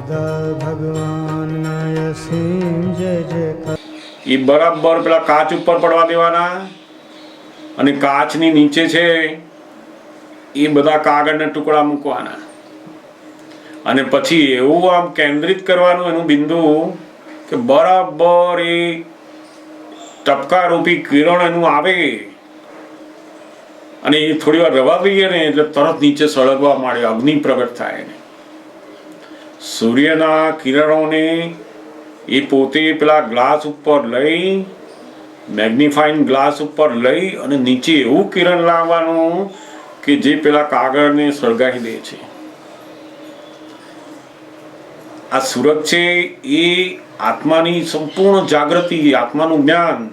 દાદા ભગવાનના અસીમ જય જયકાર. એ બરાબર પેલા કાચ ઉપર પડવા દેવાના અને કાચની નીચે છે એ બધા કાગળના ટુકડા મૂકવાના અને પછી એવું આમ કેન્દ્રિત કરવાનું એનું બિંદુ કે બરાબર એ ટપકા રૂપી કિરણ એનું આવે અને એ થોડી વાર રવા દઈએ ને એટલે તરત નીચે સળગવા માંડે, અગ્નિ પ્રગટ થાય ને સૂર્યના કિરણોને એ પોતે પેલા ગ્લાસ ઉપર લઈ, મેગ્નિફાઈંગ ગ્લાસ ઉપર લઈ અને નીચે એવું કિરણ લાવવાનું કે જે પેલા કાગળને સળગાવી દે છે. આ સુરત છે એ આત્માની સંપૂર્ણ જાગૃતિ, આત્માનું જ્ઞાન,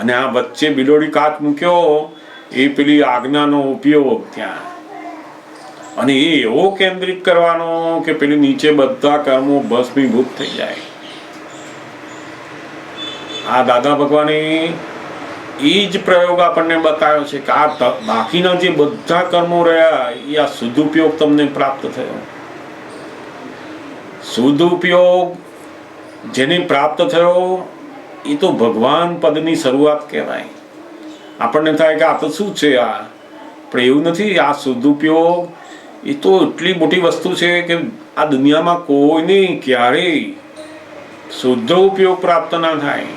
અને આ વચ્ચે બિલોડી કાચ મૂક્યો એ પેલી આજ્ઞાનો ઉપયોગ ત્યાં, અને એ એવો કેન્દ્રિત કરવાનો કે પેલી નીચે બધા કર્મો ભસ્મીભૂત થઈ જાય. આ દાદા ભગવાને એ જ પ્રયોગ આપણને બતાવ્યો છે કે આ બાકીના જે બધા કર્મો રહ્યા એ આ સદુપયોગ તમને પ્રાપ્ત થયો. સદુપયોગ જેને પ્રાપ્ત થયો એ તો ભગવાન પદની શરૂઆત કહેવાય. આપણને થાય કે આ તો શું છે આ, પણ એવું નથી. આ સદુપયોગ એ તો એટલી મોટી વસ્તુ છે કે આ દુનિયામાં કોઈને ક્યારેય શુદ્ધ ઉપયોગ પ્રાપ્ત ના થાય.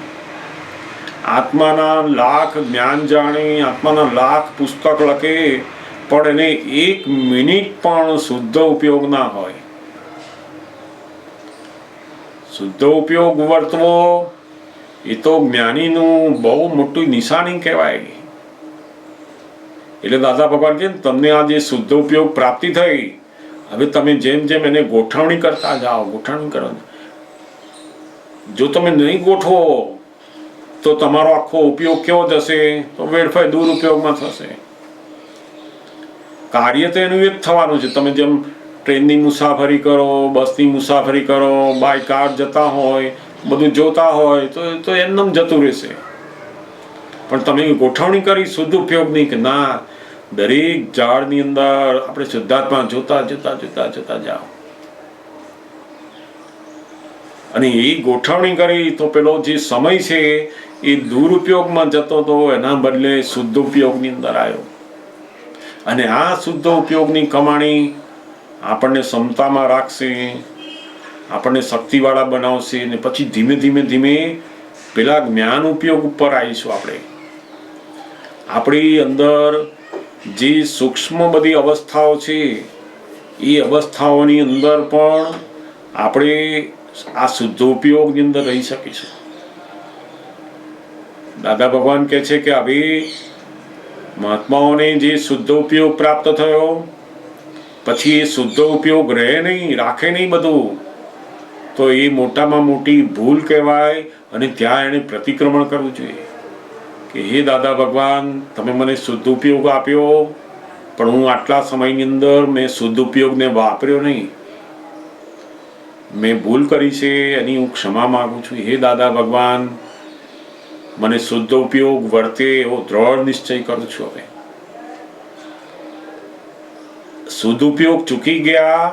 આત્માના લાખ જ્ઞાન જાણે, આત્માના લાખ પુસ્તક લખે, પણ એને એક મિનિટ પણ શુદ્ધ ઉપયોગ ના હોય. શુદ્ધ ઉપયોગ વર્તવો એ તો જ્ઞાનીનું બહુ મોટી નિશાની કહેવાય. એટલે દાદા ભગવાન કે તમને આ જે શુદ્ધ ઉપયોગ પ્રાપ્તિ થઈ, હવે તમે જેમ જેમ એને ગોઠવણી કરતા જાઓ, ગોઠવણી કરો. જો તમે નહીં ગોઠવો તો તમારો આખો ઉપયોગ કેવો જશે? તો વેડફાય દુરુપયોગમાં થશે. કાર્ય તો એનું એ જ થવાનું છે. તમે જેમ ટ્રેનની મુસાફરી કરો, બસની મુસાફરી કરો, બાય કાર જતા હોય, બધું જોતા હોય તો એમનેમ જતું રહેશે. પણ તમે ગોઠવણી કરી શુદ્ધ ઉપયોગની કે ના, દરેક ઝાડની અંદર આપણે શુદ્ધાત્મા જોતા જોતા જોતા જોતા જાઓ, અને એ ગોઠવણી કરી તો પેલો જે સમય છે એ દુરુપયોગમાં જતો હતો, એના બદલે શુદ્ધ ઉપયોગની અંદર આવ્યો. અને આ શુદ્ધ ઉપયોગની કમાણી આપણને ક્ષમતામાં રાખશે, આપણને શક્તિવાળા બનાવશે, અને પછી ધીમે ધીમે ધીમે પેલા જ્ઞાન ઉપયોગ ઉપર આવીશું. આપણી અંદર જે સૂક્ષ્મ બધી અવસ્થાઓ છે એ અવસ્થાઓની અંદર પણ આપણે આ શુદ્ધ ઉપયોગની અંદર રહી શકીશું. દાદા ભગવાન કહે છે કે હવે મહાત્માઓને જે શુદ્ધ ઉપયોગ પ્રાપ્ત થયો, પછી એ શુદ્ધ ઉપયોગ રહે નહીં, રાખે નહીં બધું, તો એ મોટામાં મોટી ભૂલ કહેવાય. અને ત્યાં એને પ્રતિક્રમણ કરવું જોઈએ કે હે દાદા ભગવાન, તમે મને શુદ્ધ ઉપયોગ આપ્યો, પણ હું આટલા સમયની અંદર મેં શુદ્ધ ઉપયોગને વાપર્યો નહીં, મેં ભૂલ કરી છે, એની હું ક્ષમા માગું છું. હે દાદા ભગવાન, મને શુદ્ધ ઉપયોગ વર્તે એવો દ્રઢ નિશ્ચય કરું છું. હવે શુદ્ધ ઉપયોગ ચૂકી ગયા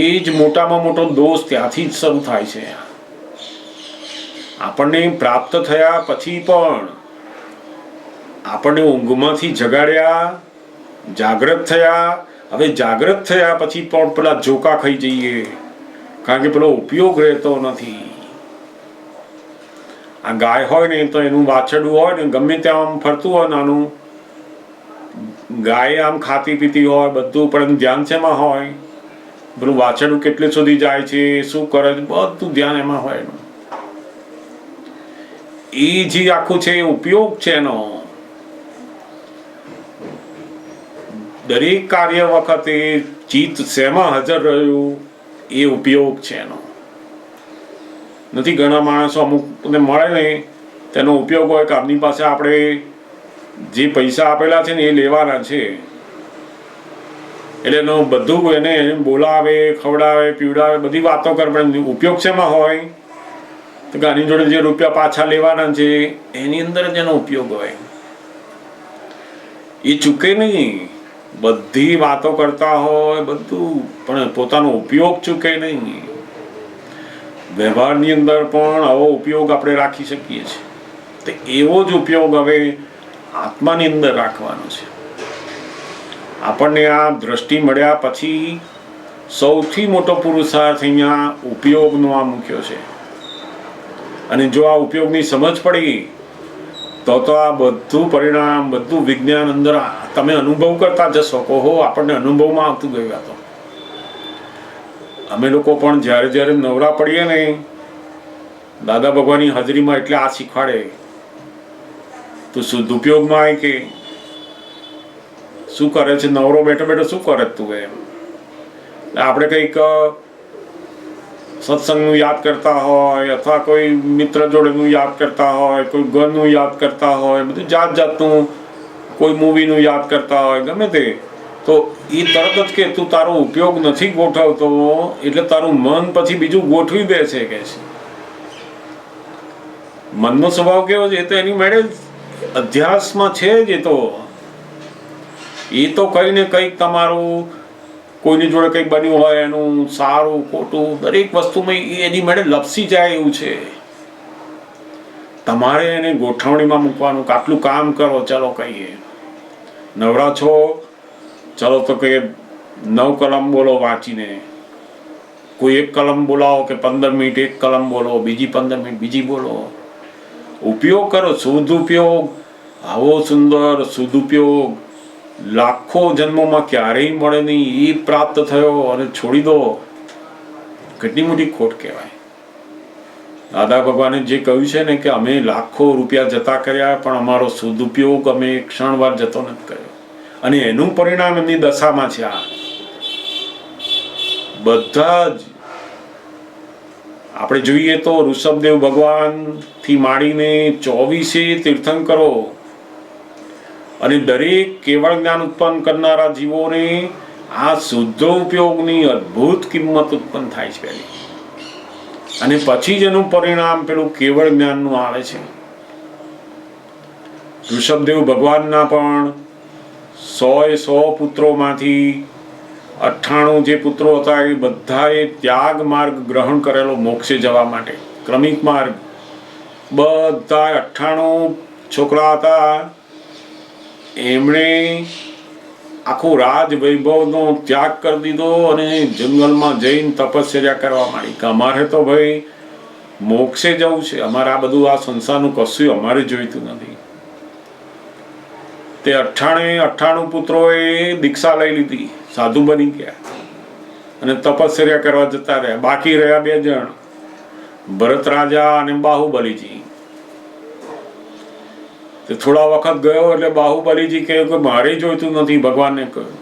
એ જ મોટામાં મોટો દોષ ત્યાંથી જ શરૂ થાય છે. આપણને પ્રાપ્ત થયા પછી પણ આપણને ઊંઘમાંથી જગાડ્યા, જાગૃત થયા. હવે જાગૃત થયા પછી પણ પેલા ઝોકા ખાઈ જઈએ, કારણ કે પેલો ઉપયોગ રહેતો નથી. આ ગાય હોય ને તો એનું વાછરડું હોય ને ગમે ત્યાં આમ ફરતું હોય નાનું, ગાય આમ ખાતી પીતી હોય બધું, પણ એનું ધ્યાન શેમાં હોય? પેલું વાછરડું કેટલે સુધી જાય છે, શું કરે છે, બધું ધ્યાન એમાં હોય એનું. એ જે આખું છે એ ઉપયોગ છે એનો. દરેક કાર્ય વખતે ચિત્ત શેમાં હાજર રહ્યું એ ઉપયોગ છે એનો. નથી ઘણા માણસો અમુકને મળે ને તેનો ઉપયોગ હોય કે આપની પાસે આપણે જે પૈસા આપેલા છે ને એ લેવાના છે, એટલે એનો બધું એને બોલાવે, ખવડાવે, પીવડાવે, બધી વાતો કરે, પણ ઉપયોગ શેમાં હોય? તો કે આની જોડે જે રૂપિયા પાછા લેવાના છે એની અંદર જ એનો ઉપયોગ હોય. એ ચૂકે નહીં. બધી વાતો કરતા હોય બધું, પણ પોતાનો ઉપયોગ ચૂકે નહીં. વ્યવહારની અંદર પણ આવો ઉપયોગ આપણે રાખી શકીએ છીએ. તો એવો જ ઉપયોગ હવે આત્માની અંદર રાખવાનો છે. આપણને આ દ્રષ્ટિ મળ્યા પછી સૌથી મોટો પુરુષાર્થ અહીંયા ઉપયોગનો આ મૂક્યો છે. અને જો આ ઉપયોગની સમજ પડી તો આ બધું પરિણામ, બધું વિજ્ઞાન અંદર તમે અનુભવ કરતા જશો. કહો આપણને અનુભવમાં આવતું ગયું. આ તો અમે લોકો પણ જ્યારે જ્યારે નવરા પડીએ ને દાદા ભગવાનની હાજરીમાં, એટલે આ શીખવાડે તું શુદ્ધ ઉપયોગમાં આવે કે શું કરે છે, નવરો બેઠો બેઠો શું કરે તું એમ. આપણે કંઈક સત્સંગનું યાદ કરતા હોય, અથવા કોઈ મિત્ર જોડેનું યાદ કરતા હોય, કોઈ ઘરનું યાદ કરતા હોય, બધું જાત જાતનું, કોઈ મૂવીનું યાદ કરતા હોય, ગમે તે, તો એ તરત જ કે તું તારો ઉપયોગ નથી ગોઠવતો, એટલે તારું મન પછી બીજું ગોઠવી દે છે કે છે. મનનો સ્વભાવ કેવો છે? એ તો એની મેળે અધ્યાસમાં છે જ. એ તો કંઈ ને કંઈક તમારું કોઈની જોડે કંઈક બન્યું હોય, એનું સારું ખોટું દરેક વસ્તુમાં એની મેળે લપસી જાય એવું છે. તમારે એને ગોઠવણીમાં મૂકવાનું કે આટલું કામ કરો. ચલો કહીએ નવરા છો, ચલો તો કે 9 કલમ બોલો વાંચીને. કોઈ એક કલમ બોલાવો કે 15 મિનિટ એક કલમ બોલો, બીજી 15 મિનિટ બીજી બોલો. ઉપયોગ કરો, શુદ્ધ ઉપયોગ. આવો સુંદર શુદ્ધ ઉપયોગ લાખો જન્મોમાં ક્યારેય મળે નહીં. એ પ્રાપ્ત થયો અને છોડી દો, કેટલી મોટી ખોટ કહેવાય. દાદા ભગવાને જે કહ્યું છે ને કે અમે લાખો રૂપિયા જતા કર્યા, પણ અમારો શુદ્ધ ઉપયોગ અમે ક્ષણવાર જતો નથી કર્યો. અને એનું પરિણામ એમની દશામાં છે. આ બધા જ આપણે જોઈએ તો ઋષભદેવ ભગવાન થી માંડીને 24 તીર્થંકરો અને દરેક કેવળ જ્ઞાન ઉત્પન્ન કરનારા જીવોને આ શુદ્ધ ઉપયોગની અદ્ભુત કિંમત ઉત્પન્ન થાય છે પહેલી, અને પછી જ એનું પરિણામ પેલું કેવળ જ્ઞાનનું આવે છે. ઋષભદેવ ભગવાનના પણ 100 પુત્રોમાંથી 98 જે પુત્રો હતા એ બધાએ ત્યાગ માર્ગ ગ્રહણ કરેલો મોક્ષે જવા માટે. ક્રમિક માર્ગ. બધા 98 છોકરા હતા, એમણે આખું રાજ વૈભવનો ત્યાગ કરી દીધો અને જંગલમાં જઈને તપશ્ચર્યા કરવા માંડી કે અમારે તો ભાઈ મોક્ષે જવું છે, અમારે આ બધું આ સંસારનું કશું અમારે જોઈતું નથી. તે 98 પુત્રોએ દીક્ષા લઈ લીધી, સાધુ બની ગયા અને તપશ્ચર્યા કરવા જતા રહ્યા. બાકી રહ્યા 2 જણ, ભરત રાજા અને બાહુબલીજી. તે થોડા વખત ગયો એટલે બાહુબલીજી કહ્યું કે મારે જોઈતું નથી. ભગવાનને કહ્યું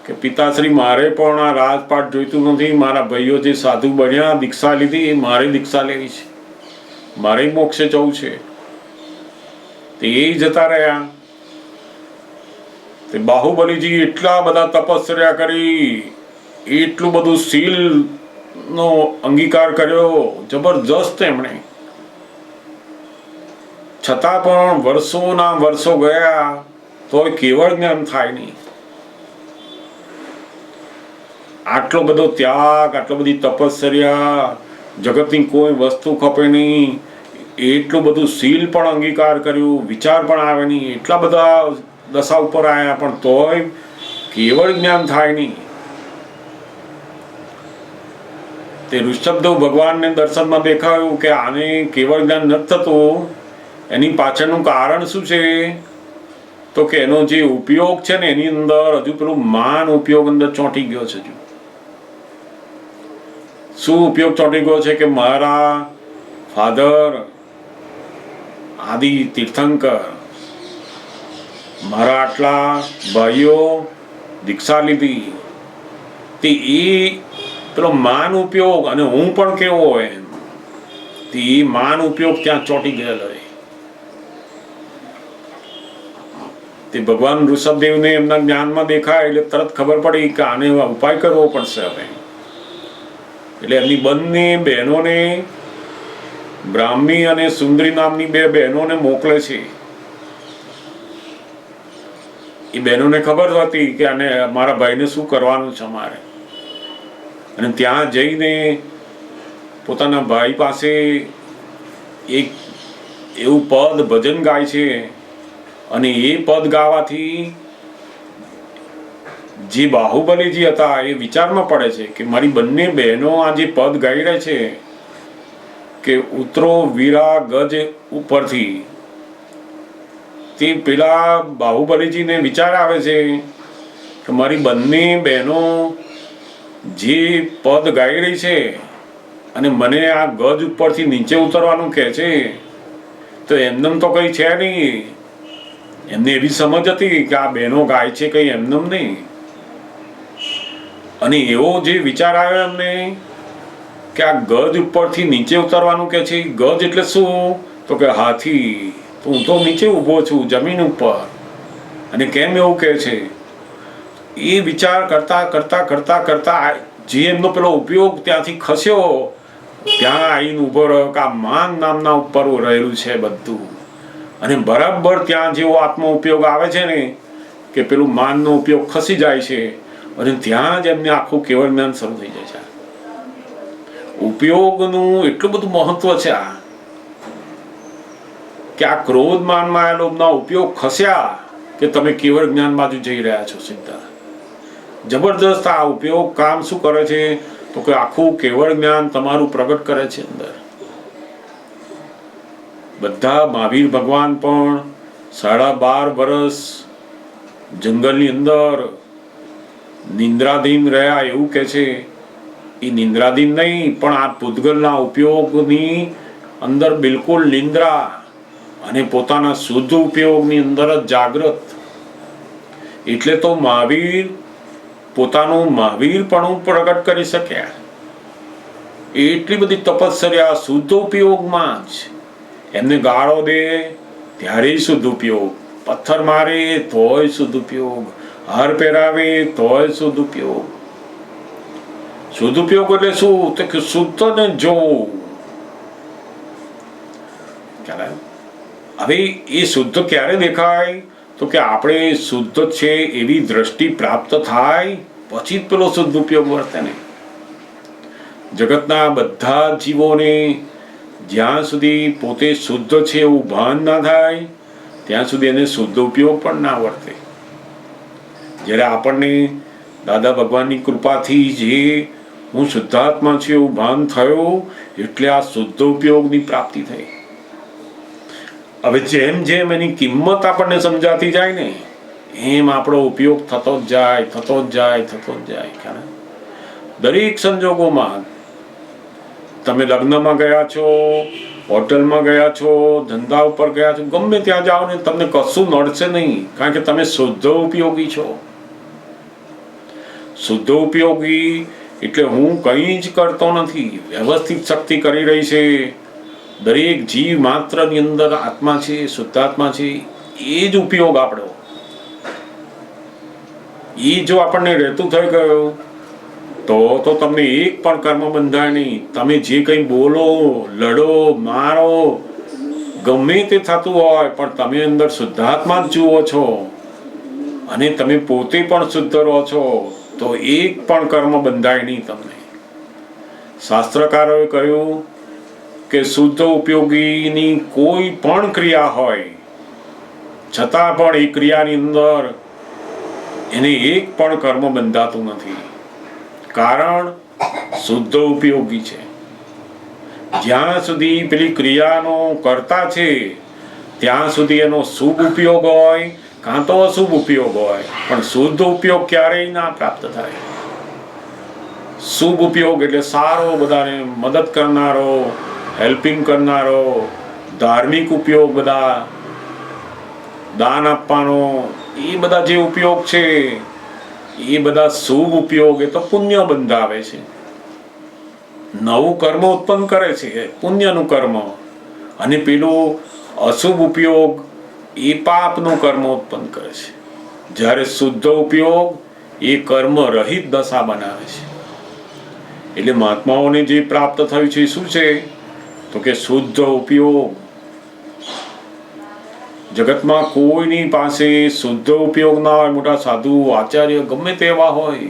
કે પિતાશ્રી મારે પણ આ રાજપાટ જોઈતું નથી. મારા ભાઈઓ જે સાધુ બન્યા, દીક્ષા લીધી, મારે દીક્ષા લેવી છે, મારે મોક્ષે જવું છે. તે એ જતા રહ્યા. તે બાહુબલીજી એટલા બધા તપશ્ચર્યા કરી, એટલું બધું શીલ નો અંગીકાર કર્યો, જબરજસ્ત એમણે. છતાં પણ વર્ષોના વર્ષો ગયા તોય કેવળ જ્ઞાન થાય નહીં. આટલો બધો ત્યાગ, આટલો બધી તપશ્ચર્યા, જગતની કોઈ વસ્તુ ખપે નહીં, એટલું બધું શીલ પણ અંગીકાર કર્યું, વિચાર પણ આવે નહીં, એટલા બધા દશા ઉપર આવ્યા, પણ તોય કેવળ જ્ઞાન થાય નહીં. તે ઋષભદેવ ભગવાનને દર્શનમાં દેખાયું કે આને કેવળ જ્ઞાન નથી થતું. એની પાછળનું કારણ શું છે? તો કે એનો જે ઉપયોગ છે ને એની અંદર હજુ પેલું માન ઉપયોગ અંદર ચોંટી ગયો છે. હજુ શું ઉપયોગ ચોંટી ગયો છે? કે મારા ફાધર આદિ તીર્થંકર, મારા આટલા ભાઈઓ દીક્ષા લીધી, તે એ પેલો માન ઉપયોગ, અને હું પણ કેવો હોય તે માન ઉપયોગ ત્યાં ચોંટી ગયેલો હોય. તે ભગવાન ઋષભદેવને એમના જ્ઞાનમાં દેખાય એટલે તરત ખબર પડી કે આને ઉપાય કરવો પડશે હવે. એટલે એમની બંને બહેનોને, બ્રાહ્મી અને સુંદરી નામની 2 બહેનોને મોકલે છે એ બહેનોને ખબર હતી કે આને મારા ભાઈને શું કરવાનું છે અમારે, અને ત્યાં જઈને પોતાના ભાઈ પાસે એક એવું પદ ભજન ગાય છે, અને એ પદ ગાવાથી જે બાહુબલીજી હતા એ વિચારમાં પડે છે કે મારી બંને બહેનો આ જે પદ ગાઈ રહી છે કે ઉતરો વીરા ગજ ઉપરથી, તે પેલા બાહુબલીજીને વિચાર આવે છે કે મારી બંને બહેનો જે પદ ગાઈ રહી છે અને મને આ ગજ ઉપરથી નીચે ઉતરવાનું કહે છે, તો એમનેમ તો કંઈ છે નહીં. એમને એવી સમજ હતી કે આ બહેનો ગાય છે કંઈ એમનેમ નહીં. અને એવો જે વિચાર આવ્યો એમને કે આ ગજ ઉપરથી નીચે ઉતરવાનું કે છે. ગજ એટલે શું? તો કે હાથી. હું તો નીચે ઊભો છું જમીન ઉપર, અને કેમ એવું કહે છે? એ વિચાર કરતા કરતા કરતા કરતા જે એમનો પેલો ઉપયોગ ત્યાંથી ખસ્યો, ત્યાં આવીને ઊભો રહ્યો કે આ માન નામના ઉપર રહેલું છે બધું. અને બરાબર ત્યાં જેવો આત્મ ઉપયોગ આવે છે ને કે પેલું માનનો ઉપયોગ ખસી જાય છે, અને ત્યાં જ એમને આખું કેવળ જ્ઞાન શરૂ થઈ જાય છે. ઉપયોગનું એટલું બધું મહત્વ છે આ કે આ ક્રોધ માન માયા લોભના ઉપયોગ ખસ્યા કે તમે કેવળ જ્ઞાન બાજુ જઈ રહ્યા છો સીધા. જબરદસ્ત આ ઉપયોગ કામ શું કરે છે? તો કે આખું કેવળ જ્ઞાન તમારું પ્રગટ કરે છે અંદર. બધા મહાવીર ભગવાન પણ 12.5 વર્ષ જંગલની અંદર નિંદ્રાધીન રહ્યા એવું કે છે. એ નિંદ્રાધીન નહીં, પણ આ પૂતગલના ઉપયોગની અંદર બિલકુલ નિંદ્રા અને પોતાના શુદ્ધ ઉપયોગની અંદર જ જાગૃત. એટલે તો મહાવીર પોતાનું મહાવીરપણું પ્રગટ કરી શક્યા. એટલી બધી તપસ્યા શુદ્ધ ઉપયોગમાં જ. એમને ગાળો દે ત્યારે શુદ્ધ ઉપયોગ, પથ્થર મારે તોય શુદ્ધ ઉપયોગ, હાર પહેરાવે તોય શુદ્ધ ઉપયોગ. શુદ્ધ ઉપયોગ એટલે શું? તો કે શુદ્ધ ને જોવું. હવે એ શુદ્ધ ક્યારે દેખાય? તો કે આપણે શુદ્ધ છે એવી દ્રષ્ટિ પ્રાપ્ત થાય પછી જ પેલો શુદ્ધ ઉપયોગ વર્તે ને. જગતના બધા જીવોને જ્યાં સુધી પોતે શુદ્ધ છે એવું ભાન ના થાય ત્યાં સુધી એને શુદ્ધ ઉપયોગ પણ ના વર્તે. જ્યારે આપણને દાદા ભગવાનની કૃપાથી જે હું શુદ્ધાત્મા છું એવું ભાન થયું, એટલે આ શુદ્ધ ઉપયોગની પ્રાપ્તિ થઈ. હવે જેમ જેમ એની કિંમત આપણને સમજાતી જાય ને એમ આપણો ઉપયોગ થતો જ જાય, થતો જ જાય, થતો જ જાય. દરેક સંજોગોમાં તમે લગ્નમાં ગયા છો, હોટલમાં ગયા છો, ધંધા ઉપર ગયા છો, ગમે ત્યાં જાઓ ને તમને કશું નડશે નહીં, કારણ કે તમે શુદ્ધ ઉપયોગી છો. શુદ્ધ ઉપયોગી એટલે હું કંઈ જ કરતો નથી, વ્યવસ્થિત શક્તિ કરી રહી છે. દરેક જીવ માત્રની અંદર આત્મા છે, શુદ્ધાત્મા છે. એ જ ઉપયોગ આપણો. એ જો આપણને રહેતું થઈ ગયું તો તમને એક પણ કર્મ બંધાય નહીં. તમે જે કંઈ બોલો, લડો, મારો, ગમે તે થતું હોય, પણ તમે અંદર શુદ્ધાત્મા જ જુઓ છો અને તમે પોતે પણ શુદ્ધ રહો છો, તો એક પણ કર્મ બંધાય નહીં તમને. શાસ્ત્રકારોએ કહ્યું કે શુદ્ધ ઉપયોગીની કોઈ પણ ક્રિયા હોય છતાં પણ એ ક્રિયાની અંદર એને એક પણ કર્મ બંધાતું નથી, કારણ શુદ્ધ ઉપયોગી છે. જ્યાં સુધી પેલી ક્રિયાનો કરતા છે ત્યાં સુધી એનો શુભ ઉપયોગ હોય કાં તો અશુભ ઉપયોગ હોય, પણ શુદ્ધ ઉપયોગ ક્યારેય ના પ્રાપ્ત થાય. શુભ ઉપયોગ એટલે સારો, બધાને મદદ કરનારો, હેલ્પિંગ કરનારો, ધાર્મિક ઉપયોગ, બધા દાન આપવાનો, એ બધા જે ઉપયોગ છે એ બધા શુભ ઉપયોગ. એ તો પુણ્ય બંધાવે છે, નવું કર્મ ઉત્પન્ન કરે છે, પુણ્યનું કર્મ. અને પેલું અશુભ ઉપયોગ એ પાપનું કર્મ ઉત્પન્ન કરે છે. જ્યારે શુદ્ધ ઉપયોગ એ કર્મ રહિત દશા બનાવે છે. એટલે મહાત્માઓને જે પ્રાપ્ત થયું છે શું છે? તો કે શુદ્ધ ઉપયોગ. જગતમાં કોઈની પાસે શુદ્ધ ઉપયોગ ના હોય. મોટા સાધુ આચાર્ય ગમે તેવા હોય,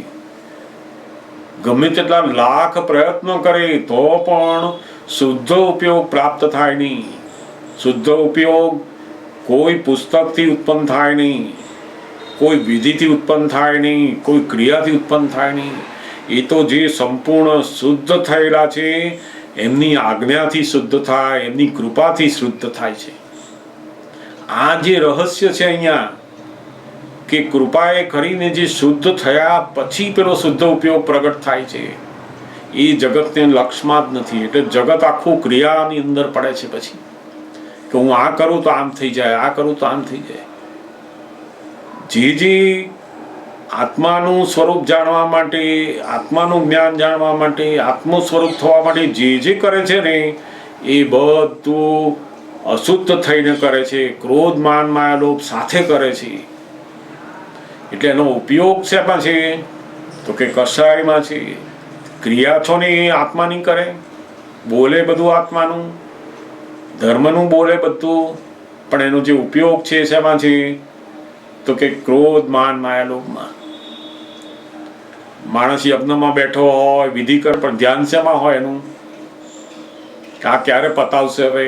ગમે તેટલા લાખ પ્રયત્ન કરે તો પણ શુદ્ધ ઉપયોગ પ્રાપ્ત થાય નહીં. શુદ્ધ ઉપયોગ કોઈ પુસ્તકથી ઉત્પન્ન થાય નહીં, કોઈ વિધિથી ઉત્પન્ન થાય નહીં, કોઈ ક્રિયાથી ઉત્પન્ન થાય નહીં. એ તો જે સંપૂર્ણ શુદ્ધ થયેલા છે એમની આજ્ઞાથી શુદ્ધ થાય, એમની કૃપાથી શુદ્ધ થાય છે. આ જે રહસ્ય છે અહીંયા, કે કૃપાએ કરીને જે શુદ્ધ થયા પછી પેલો શુદ્ધ ઉપયોગ પ્રગટ થાય છે, એ જગતને લક્ષમાં જ નથી. એટલે જગત આખું ક્રિયાની અંદર પડે છે પછી, કે હું આ કરું તો આમ થઈ જાય, આ કરું તો આમ થઈ જાય. જે આત્માનું સ્વરૂપ જાણવા માટે, આત્માનું જ્ઞાન જાણવા માટે, આત્મ સ્વરૂપ થવા માટે જે કરે છે ને, એ બધું અશુદ્ધ થઈને કરે છે, ક્રોધ માન માયા લોભ સાથે કરે છે. એટલે એનો ઉપયોગ શેમાં છે? તો કે કષાયમાં છે. ક્રિયા છો ને એ આત્માની કરે, બોલે બધું આત્માનું, ધર્મનું બોલે બધું, પણ એનો જે ઉપયોગ છે શેમાં છે? તો કે ક્રોધ માન માયા લોભમાં. માણસ યજ્ઞમાં બેઠો હોય, વિધિ કર, પણ ધ્યાન શેમાં હોય એનું? આ ક્યારે પતાવશે? હવે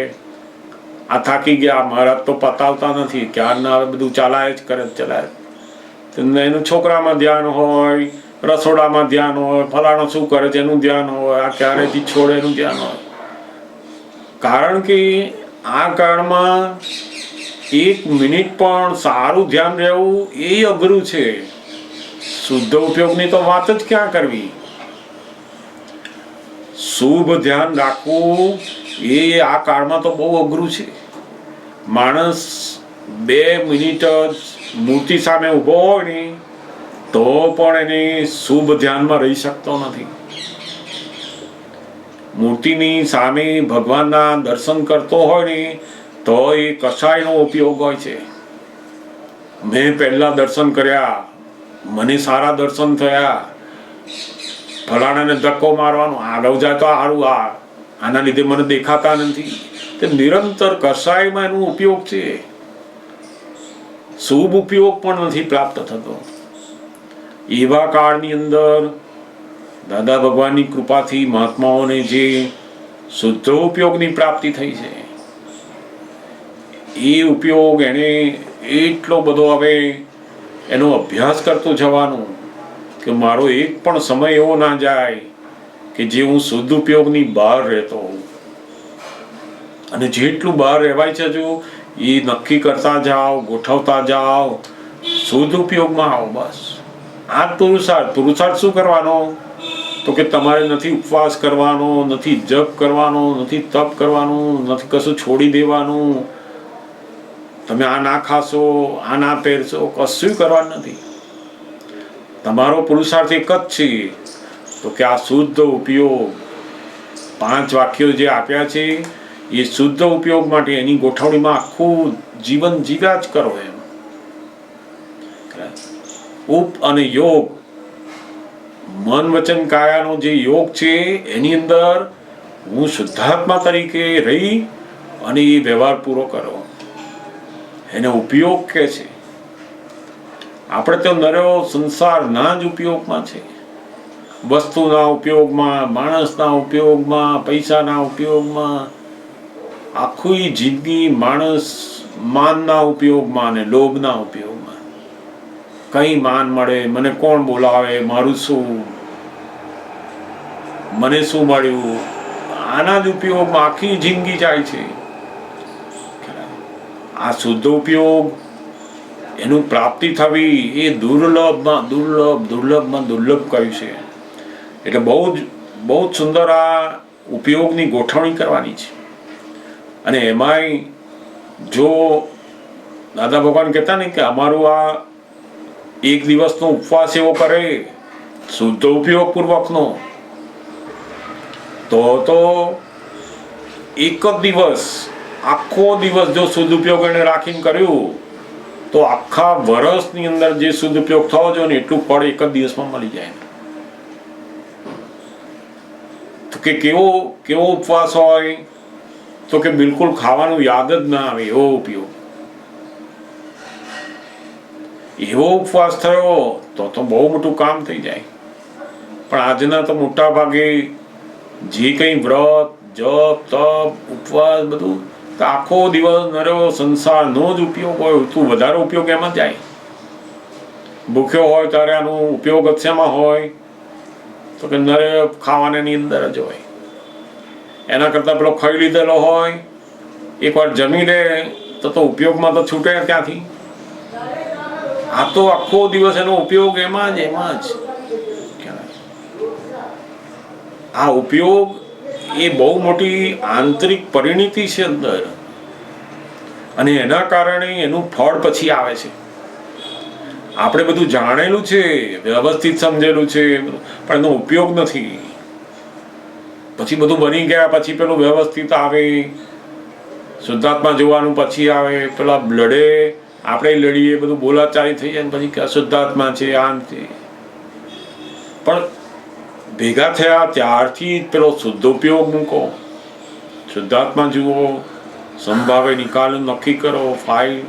આ થાકી ગયા, મહારાજ તો પતાવતા નથી, ક્યારના હવે બધું ચલાય જ કરે, ચલાય. એનું છોકરામાં ધ્યાન હોય, રસોડામાં ધ્યાન હોય, ફલાણો શું કરે છે એનું ધ્યાન હોય, આ ક્યારેથી છોડે એનું ધ્યાન હોય. કારણ કે આ કાળમાં એક મિનિટ પણ સારું ધ્યાન રહેવું એ અઘરું છે. શુદ્ધ ઉપયોગની તો વાત જ ક્યાં કરવી. શુભ ધ્યાન રાખવું એ આ કાળમાં તો બહુ અઘરું છે. માણસ 2 મિનિટ મૂર્તિ સામે ઊભો હોય ને તો પણ એને શુભ ધ્યાનમાં રહી શકતો નથી. મૂર્તિની સામે ભગવાનના દર્શન કરતો હોય ને તો એ કષાયનો ઉપયોગ હોય છે. મેં પહેલા દર્શન કર્યા, મને સારા દર્શન થયા, ફલાણાને ધક્કો મારવાનો, આગળ જાય તો સારું, આના લીધે મને દેખાતા નથી. તે નિરંતર કષાયમાં એનો ઉપયોગ છે, શુભ ઉપયોગ પણ નથી પ્રાપ્ત થતો. એવા કાળની અંદર દાદા ભગવાનની કૃપાથી મહાત્માઓને જે શુદ્ધ ઉપયોગની પ્રાપ્તિ થઈ છે, એ ઉપયોગ એને એટલો બધો હવે એનો અભ્યાસ કરતો જવાનો કે મારો એક પણ સમય એવો ના જાય કે જે હું શુદ્ધ ઉપયોગની બહાર રહેતો હોઉં. અને જેટલું બહાર રહેવાય છે જો એ નક્કી કરતા જાઓ, ગોઠવતા જાઓ, શુદ્ધ ઉપયોગમાં આવો. બસ આ પુરુષાર્થ. પુરુષાર્થ શું કરવાનો? તો કે તમારે નથી ઉપવાસ કરવાનો, નથી જપ કરવાનો, નથી તપ કરવાનું, નથી કશું છોડી દેવાનું, તમે આ ના ખાશો, આ ના પહેરશો, કશું કરવાનું નથી. તમારો પુરુષાર્થ એક જ છે, તો કે આ શુદ્ધ ઉપયોગ. 5 વાક્યો જે આપ્યા છે એ શુદ્ધ ઉપયોગ માટે, એની ગોઠવણીમાં આખું જીવન જીવ્યા જ કરો એમ. ઉપ અને યોગ, મન વચન કાયાનો જે યોગ છે એની અંદર હું શુદ્ધાત્મા તરીકે રહી અને એ વ્યવહાર પૂરો કરો, એને ઉપયોગ કહે છે. આપણે તો નર્યો સંસારના જ ઉપયોગમાં છે, વસ્તુના ઉપયોગમાં, માણસના ઉપયોગમાં, પૈસાના ઉપયોગમાં. આખી જિંદગી માણસ માનના ઉપયોગમાં અને લોભના ઉપયોગમાં. કઈ માન મળે, મને કોણ બોલાવે, મારું શું, મને શું મળ્યું, આના જ ઉપયોગમાં આખી જિંદગી જાય છે. આ શુદ્ધ ઉપયોગ એનું પ્રાપ્તિ થવી એ દુર્લભમાં દુર્લભ કહ્યું છે. એટલે બહુ જ સુંદર આ ઉપયોગની ગોઠવણી કરવાની છે. અને એમાંય જો દાદા ભગવાન કહેતા ને કે અમારું આ 1 દિવસનો ઉપવાસ એવો કરે શુદ્ધ ઉપયોગ પૂર્વકનો, તો એક જ દિવસ, આખો દિવસ જો શુદ્ધ ઉપયોગ એને રાખીને કર્યું તો આખા વર્ષની અંદર જે શુદ્ધ ઉપયોગ થવો જોઈએ ને એટલું ફળ એક જ દિવસમાં મળી જાય. તો કે કેવો ઉપવાસ હોય? તો કે બિલકુલ ખાવાનું યાદ જ ના આવે એવો ઉપયોગ. એવો ઉપવાસ થયો તો બહુ મોટું કામ થઈ જાય. પણ આજના તો મોટા ભાગે જે કંઈ વ્રત જપ તપ ઉપવાસ બધું તો આખો દિવસ નર્યો સંસારનો જ ઉપયોગ હોય. તું વધારે ઉપયોગ એમાં જાય. ભૂખ્યો હોય ત્યારે આનો ઉપયોગ શેમાં હોય તો કે નરે ખાવાની અંદર જ હોય. એના કરતાં પેલો ખાઈ લીધેલો હોય એકવાર જમી લે તો ઉપયોગમાં તો છૂટે ત્યાંથી. આ તો આખો દિવસ એનો ઉપયોગ એમાં જ આ ઉપયોગ એ બહુ મોટી આંતરિક પરિણીતિ છે અંદર, અને એના કારણે એનું ફળ પછી આવે છે. આપણે બધું જાણેલું છે, વ્યવસ્થિત સમજેલું છે, પણ એનો ઉપયોગ નથી. પછી બધું બની ગયા પછી પેલું વ્યવસ્થિત આવે, શુદ્ધાત્મા જોવાનું પછી આવે, પેલા લડે આપણે લડીએ, બધું બોલાચાલી થઈ જાય પછી કે અશુદ્ધાત્મા છે આમ છે. પણ ભેગા થયા ત્યારથી પેલો શુદ્ધ ઉપયોગ મૂકો, શુદ્ધાત્મા જુઓ, સંભાવે નિકાલ નક્કી કરો, ફાઇલ.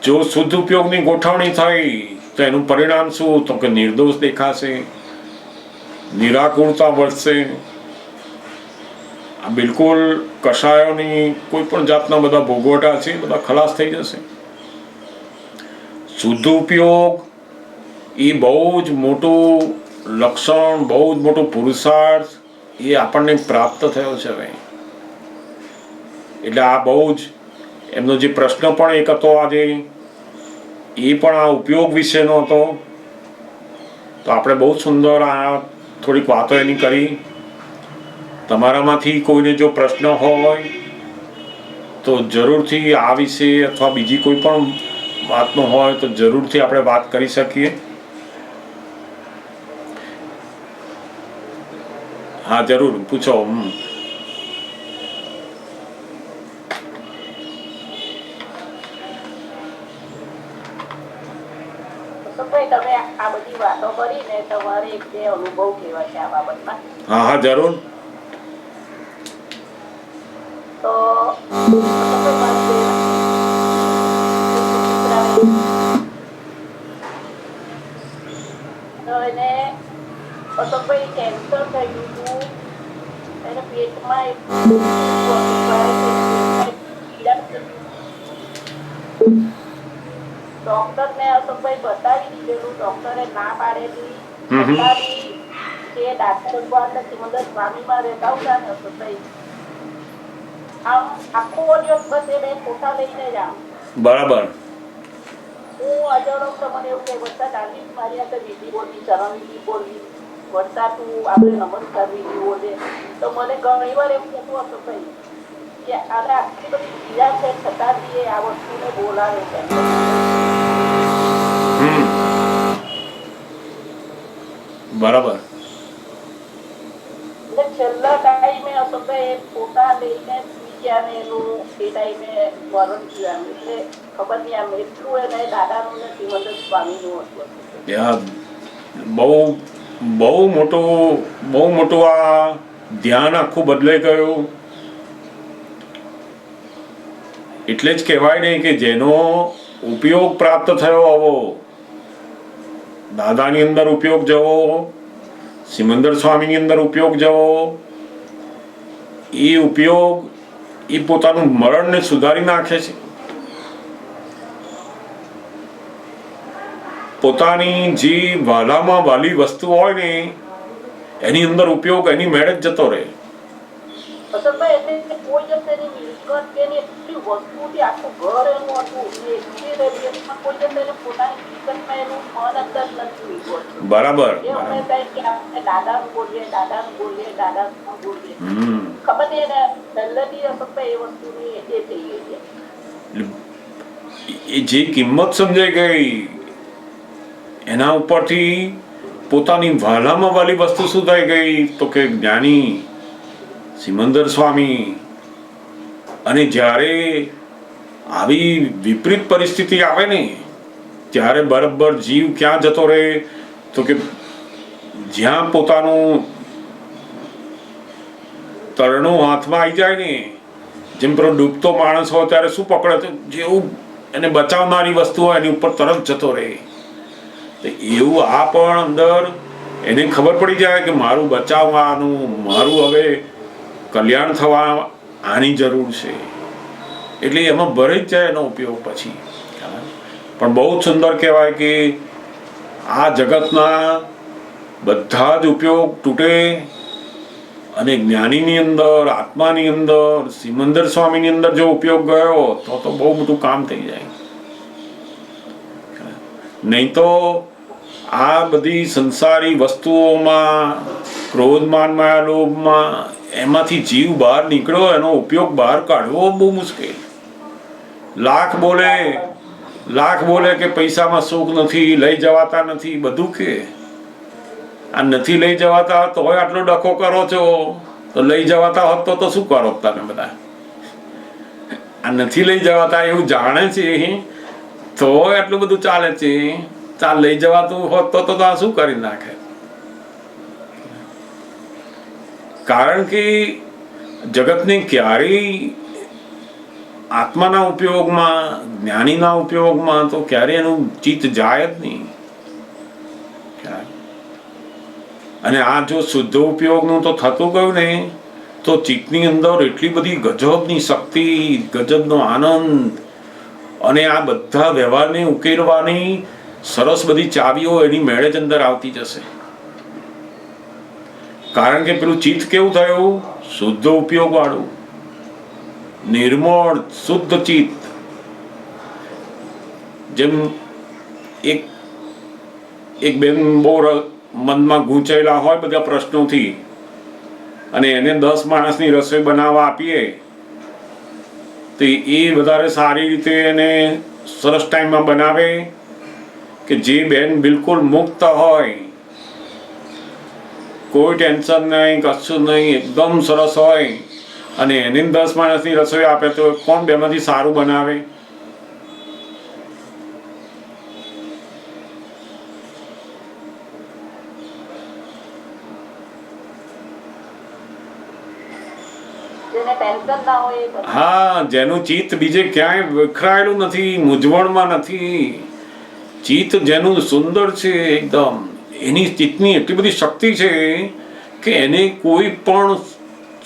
જો શુદ્ધ ઉપયોગની ગોઠવણી થઈ તો એનું પરિણામ શું? તો કે નિર્દોષ દેખાશે, નિરાકુરતા વધશે. આ બિલકુલ કષાયોની કોઈ પણ જાતના બધા ભોગવટા છે બધા ખલાસ થઈ જશે. શુદ્ધ ઉપયોગ એ બહુ જ મોટું લક્ષણ, બહુ જ મોટું પુરુષાર્થ એ આપણને પ્રાપ્ત થયો છે હવે. એટલે આ બહુ જ એમનો જે પ્રશ્ન પણ એક હતો આજે, એ પણ આ ઉપયોગ વિશેનો હતો. તો આપણે બહુ સુંદર આ થોડીક વાતો એની કરી. તમારામાંથી કોઈને જો પ્રશ્ન હોય તો જરૂરથી આ વિશે અથવા બીજી કોઈ પણ વાતનો હોય તો જરૂરથી આપણે વાત કરી શકીએ. હા જરૂર પૂછો. તમે આ બધી વાતો કરીને તમારે એક બે અનુભવ કેવા છે આ બાબતમાં? હા હા જરૂર. તો એને અશોકભાઈ કેન્સર થયું હતું, એને પેટમાં ડોક્ટર ને અશોકભાઈ બતાવી દીધેલું, ડોક્ટરે ના પાડેલી. જે ડાક્ટર સિમંદર સ્વામીમાં રહેતા હતા ને અશોકભાઈ, આમ આખો દિવસ બસ એ બે ફોટા લઈને જ આમ બરાબર. હું અજાણો તો મને એવું કે વરસાદ આવી મારી હાથે વિધિ બોલી, ચરણ વિધિ બોલી, વરસાદ તું આપણે નમસ્કાર વિધિ બોલે. તો મને ઘણી વાર એવું કહેતું અશોકભાઈ કે આને આટલી બધી પીડા છે છતાં બી આ વસ્તુને બોલાવે છે. બરાબર. એટલે છેલ્લા ટાઈમે અશોકભાઈ ફોટા લઈને ગયા ને એનું એ ટાઈમે મરણ થયું. એટલે ખબર નહીં આમ એટલું એને દાદાનું ને સિમંદર સ્વામીનું હતું. બહુ બહુ મોટું આ ધ્યાન આખું બદલાઈ ગયું. એટલે જ કહેવાય ને કે જેનો ઉપયોગ પ્રાપ્ત થયો આવો, દાદાની અંદર ઉપયોગ જવો, સિમંદર સ્વામીની અંદર ઉપયોગ જવો, એ ઉપયોગ એ પોતાનું મરણને સુધારી નાખે છે. પોતાની જે વાલામાં વાલી વસ્તુ હોય ને એની અંદર ઉપયોગ એની મેળે જ જતો રહે. કોઈ જશે એની મિલકત કે એટલી વસ્તુથી આખું ઘર એનું હતું, એટલી રેડિયસમાં કોઈ જશે એને પોતાની મિલકતમાં એનું મન અંદર નથી. બરાબર. એ અમે કઈ કે આપણે દાદાનું બોલીએ, દાદાનું બોલીએ, દાદાનું બોલીએ. ખબર નહીં એને પહેલેથી અશોકભાઈ એ વસ્તુની એ થઈ ગઈ છે. એ જે કિંમત સમજાઈ ગઈ એના ઉપરથી પોતાની વાલામાં વાલી વસ્તુ શું થઈ ગઈ તો કે જ્ઞાની સિમંદર સ્વામી. અને જ્યારે આવી વિપરીત પરિસ્થિતિ આવે ને ત્યારે બરાબર જીવ ક્યાં જતો રહે તો કે જ્યાં પોતાનું તરણું હાથમાં આવી જાય ને, જેમ પેલો ડૂબતો માણસ હોય ત્યારે શું પકડે તો જેવું એને બચાવનારી વસ્તુ હોય એની ઉપર તરત જતો રહે. તો એવું આ પણ અંદર એને ખબર પડી જાય કે મારું બચાવવાનું, મારું હવે કલ્યાણ થવા આની જરૂર છે, એટલે એમાં ભરાઈ જ જાય એનો ઉપયોગ પછી. પણ બહુ જ સુંદર કહેવાય કે આ જગતના બધા જ ઉપયોગ તૂટે અને જ્ઞાનીની અંદર, આત્માની અંદર, સિમંદર સ્વામીની અંદર જો ઉપયોગ ગયો તો બહુ બધું કામ થઈ જાય. નહીં તો આ બધી સંસારી વસ્તુઓમાં, ક્રોધ, માન, માયા, લોભમાં એમાંથી જીવ બહાર નીકળ્યો, એનો ઉપયોગ બહાર કાઢવો બહુ મુશ્કેલ. લાખ બોલે કે પૈસામાં સુખ નથી, લઈ જવાતા નથી, બધું કે આ નથી લઈ જવાતા તોય આટલો ડખો કરો છો, તો લઈ જવાતા હોત તો શું કરો તમે બધા? આ નથી લઈ જવાતા એવું જાણે છે તો એટલું બધું ચાલે છે. ચાલ લઈ જવાતું હોત તો આ શું કરી નાખે? કારણ કે જગતને ક્યારેય આત્માના ઉપયોગમાં, જ્ઞાનીના ઉપયોગમાં તો ક્યારે એનું ચિત્ત જાય જ નહીં. અને આ જો શુદ્ધ ઉપયોગનું તો થતું ગયું ને તો ચિત્તની અંદર એટલી બધી ગજબની શક્તિ, ગજબનો આનંદ અને આ બધા વ્યવહારને ઉકેલવાની સરસ બધી ચાવીઓ એની મેળે જ અંદર આવતી જશે. કારણ કે પેલું ચિત્ત કેવું થયું? શુદ્ધ ઉપયોગ વાળું, નિર્મળ શુદ્ધ ચિત્ત. જેમ એક બેન બહુ મનમાં ગૂંચાયેલા હોય બધા પ્રશ્નોથી, અને એને 10 માણસની રસોઈ બનાવવા આપીએ તો એ વધારે સારી રીતે એને સરસ ટાઈમમાં બનાવે કે જે બેન બિલકુલ મુક્ત હોય, કોઈ ટેન્શન નહીં, કશું નહીં, એકદમ સરસ હોય, અને એને 10 માણસની રસોઈ આપે તો કોણ બેમાંથી સારું બનાવે? હા, જેનું ચિત્ત બીજે ક્યાંય વિખરાયેલું નથી, મૂંઝવણમાં નથી, ચિત્ત જેનું સુંદર છે એકદમ, એની ચિત્તની એટલી બધી શક્તિ છે કે એને કોઈ પણ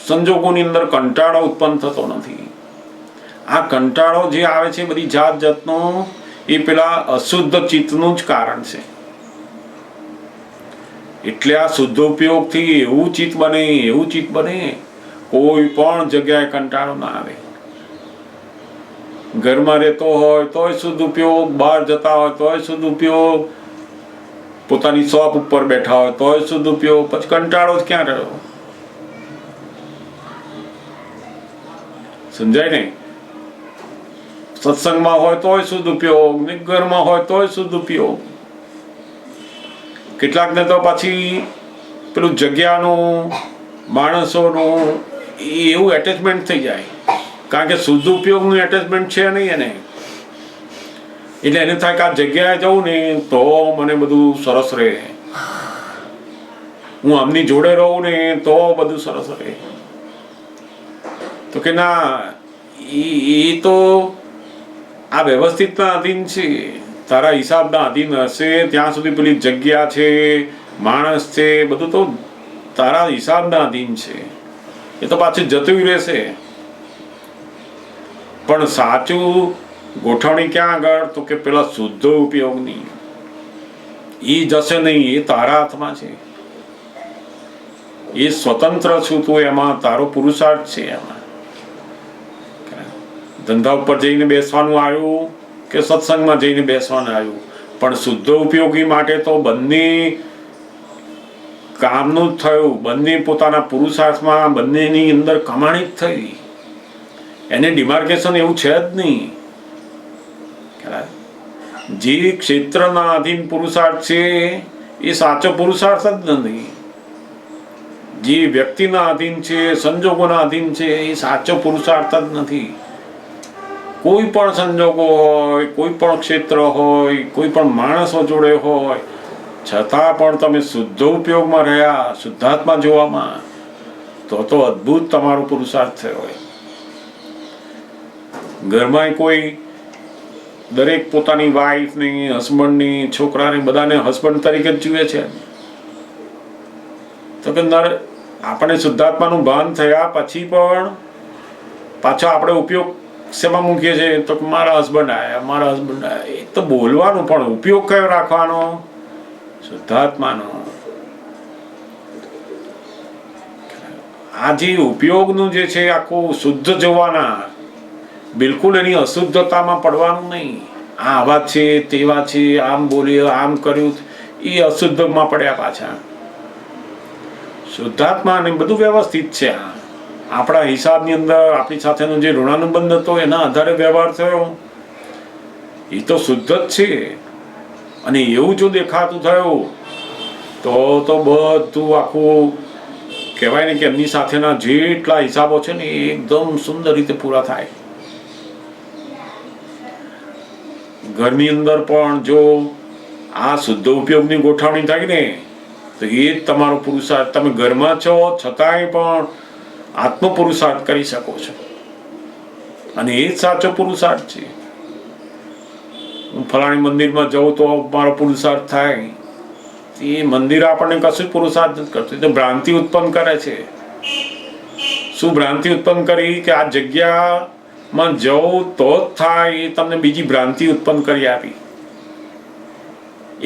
સંજોગોની અંદર કંટાળો ઉત્પન્ન થતો નથી. આ કંટાળો જે આવે છે બધી જાત જાતનો, એ પેલા અશુદ્ધ ચિત્તનું જ કારણ છે. એટલે આ શુદ્ધ ઉપયોગથી એવું ચિત્ત બને કોઈ પણ જગ્યાએ કંટાળો ના આવે. ઘરમાં રહેતો હોય તોય શુદ્ધ ઉપયોગ, બહાર જતા હોય તોય શુદ્ધ ઉપયોગ, પોતાની શોપ ઉપર બેઠા હોય તોય શુદ્ધ ઉપયોગ, પછી કંટાળો જ ક્યાં રહ્યો? સમજાય ને? સત્સંગમાં હોય તોય શુદ્ધ ઉપયોગ, ને ઘરમાં હોય તોય શુદ્ધ ઉપયોગ. કેટલાકને તો પછી પેલું જગ્યાનું, માણસોનું એવું એટેચમેન્ટ થઈ જાય, કારણ કે શુદ્ધ ઉપયોગનું એટેચમેન્ટ છે નહીં એને. એટલે એને થાય કે આ જગ્યાએ જવું ને તો મને બધું સરસ રહે, હું આમની જોડે રહું ને તો બધું સરસ રહે. તો કે ના, એ તો આ વ્યવસ્થિતના અધીન છે, તારા હિસાબના અધીન હશે ત્યાં સુધી પેલી જગ્યા છે, માણસ છે, બધું તો તારા હિસાબના અધીન છે, એ તો પાછું જતું રહેશે. પણ સાચું ગોઠવણી ક્યાં આગળ? તો કે પેલા શુદ્ધ ઉપયોગની. એ જશે નહીં, એ તારા હાથમાં છે, એ સ્વતંત્ર છું તું, એમાં તારો પુરુષાર્થ છે. એમાં ધંધા ઉપર જઈને બેસવાનું આવ્યું કે સત્સંગમાં જઈને બેસવાનું આવ્યું, પણ શુદ્ધ ઉપયોગી માટે તો બંને કામનું જ થયું, બંને પોતાના પુરુષાર્થમાં, બંનેની અંદર કમાણી જ થઈ. એને ડિમાર્કેશન એવું છે જ નહીં. જે ક્ષેત્રના અધીન પુરુષાર્થ છે એ સાચો પુરુષાર્થ જ નથી. જે વ્યક્તિના અધીન છે, સંજોગોના અધીન છે, એ સાચો પુરુષાર્થ જ નથી. કોઈ પણ સંજોગો હોય, કોઈ પણ ક્ષેત્ર હોય, કોઈ પણ માણસો જોડે હોય, છતાં પણ તમે શુદ્ધ ઉપયોગમાં રહ્યા, શુદ્ધાત્મા જોવામાં, તો અદ્ભુત તમારો પુરુષાર્થ થયો હોય. ઘરમાં કોઈ દરેક પોતાની વાઈફની, હસબન્ડની, છોકરાની, બધાને હસબન્ડ તરીકે જ જુએ છે. તો કે આપણે શુદ્ધાત્માનું ભાન થયા પછી પણ પાછો આપણે ઉપયોગ શેમાં મૂકીએ છીએ? તો મારા હસબન્ડ આવ્યા. એ તો બોલવાનું, પણ ઉપયોગ કયો રાખવાનો? શુદ્ધાત્માનો. આ જે ઉપયોગનું જે છે આખું શુદ્ધ જોવાના, બિલકુલ એની અશુદ્ધતામાં પડવાનું નહીં. આ આવા છે, તેવા છે, આમ બોલ્યો, આમ કર્યું, એ અશુદ્ધમાં પડ્યા પાછા. શુદ્ધાત્મા ને બધું વ્યવસ્થિત છે. આપણા હિસાબની અંદર આપણી સાથેનો જે ઋણાનુબંધ હતો એના આધારે વ્યવહાર થયો, એ તો શુદ્ધ જ છે. અને એવું જો દેખાતું થયું તો બધું આખું કહેવાય ને કે એમની સાથેના જેટલા હિસાબો છે ને એ એકદમ સુંદર રીતે પૂરા થાય. ઘરની અંદર પણ જો આ શુદ્ધ ઉપયોગની ગોઠવણી થાય ને તો એ જ તમારો પુરુષાર્થ. તમે ઘરમાં છો છતાંય પણ આત્મ પુરુષાર્થ કરી શકો છો, અને એ જ સાચો પુરુષાર્થ છે. હું ફલાણી મંદિરમાં જાઉં તો મારો પુરુષાર્થ થાય, એ મંદિર આપણને કશું પુરુષાર્થ નથી કરતું, તો ભ્રાંતિ ઉત્પન્ન કરે છે. શું ભ્રાંતિ ઉત્પન્ન કરી? કે આ જગ્યામાં જવું તો જ થાય, એ તમને બીજી ભ્રાંતિ ઉત્પન્ન કરી આપી.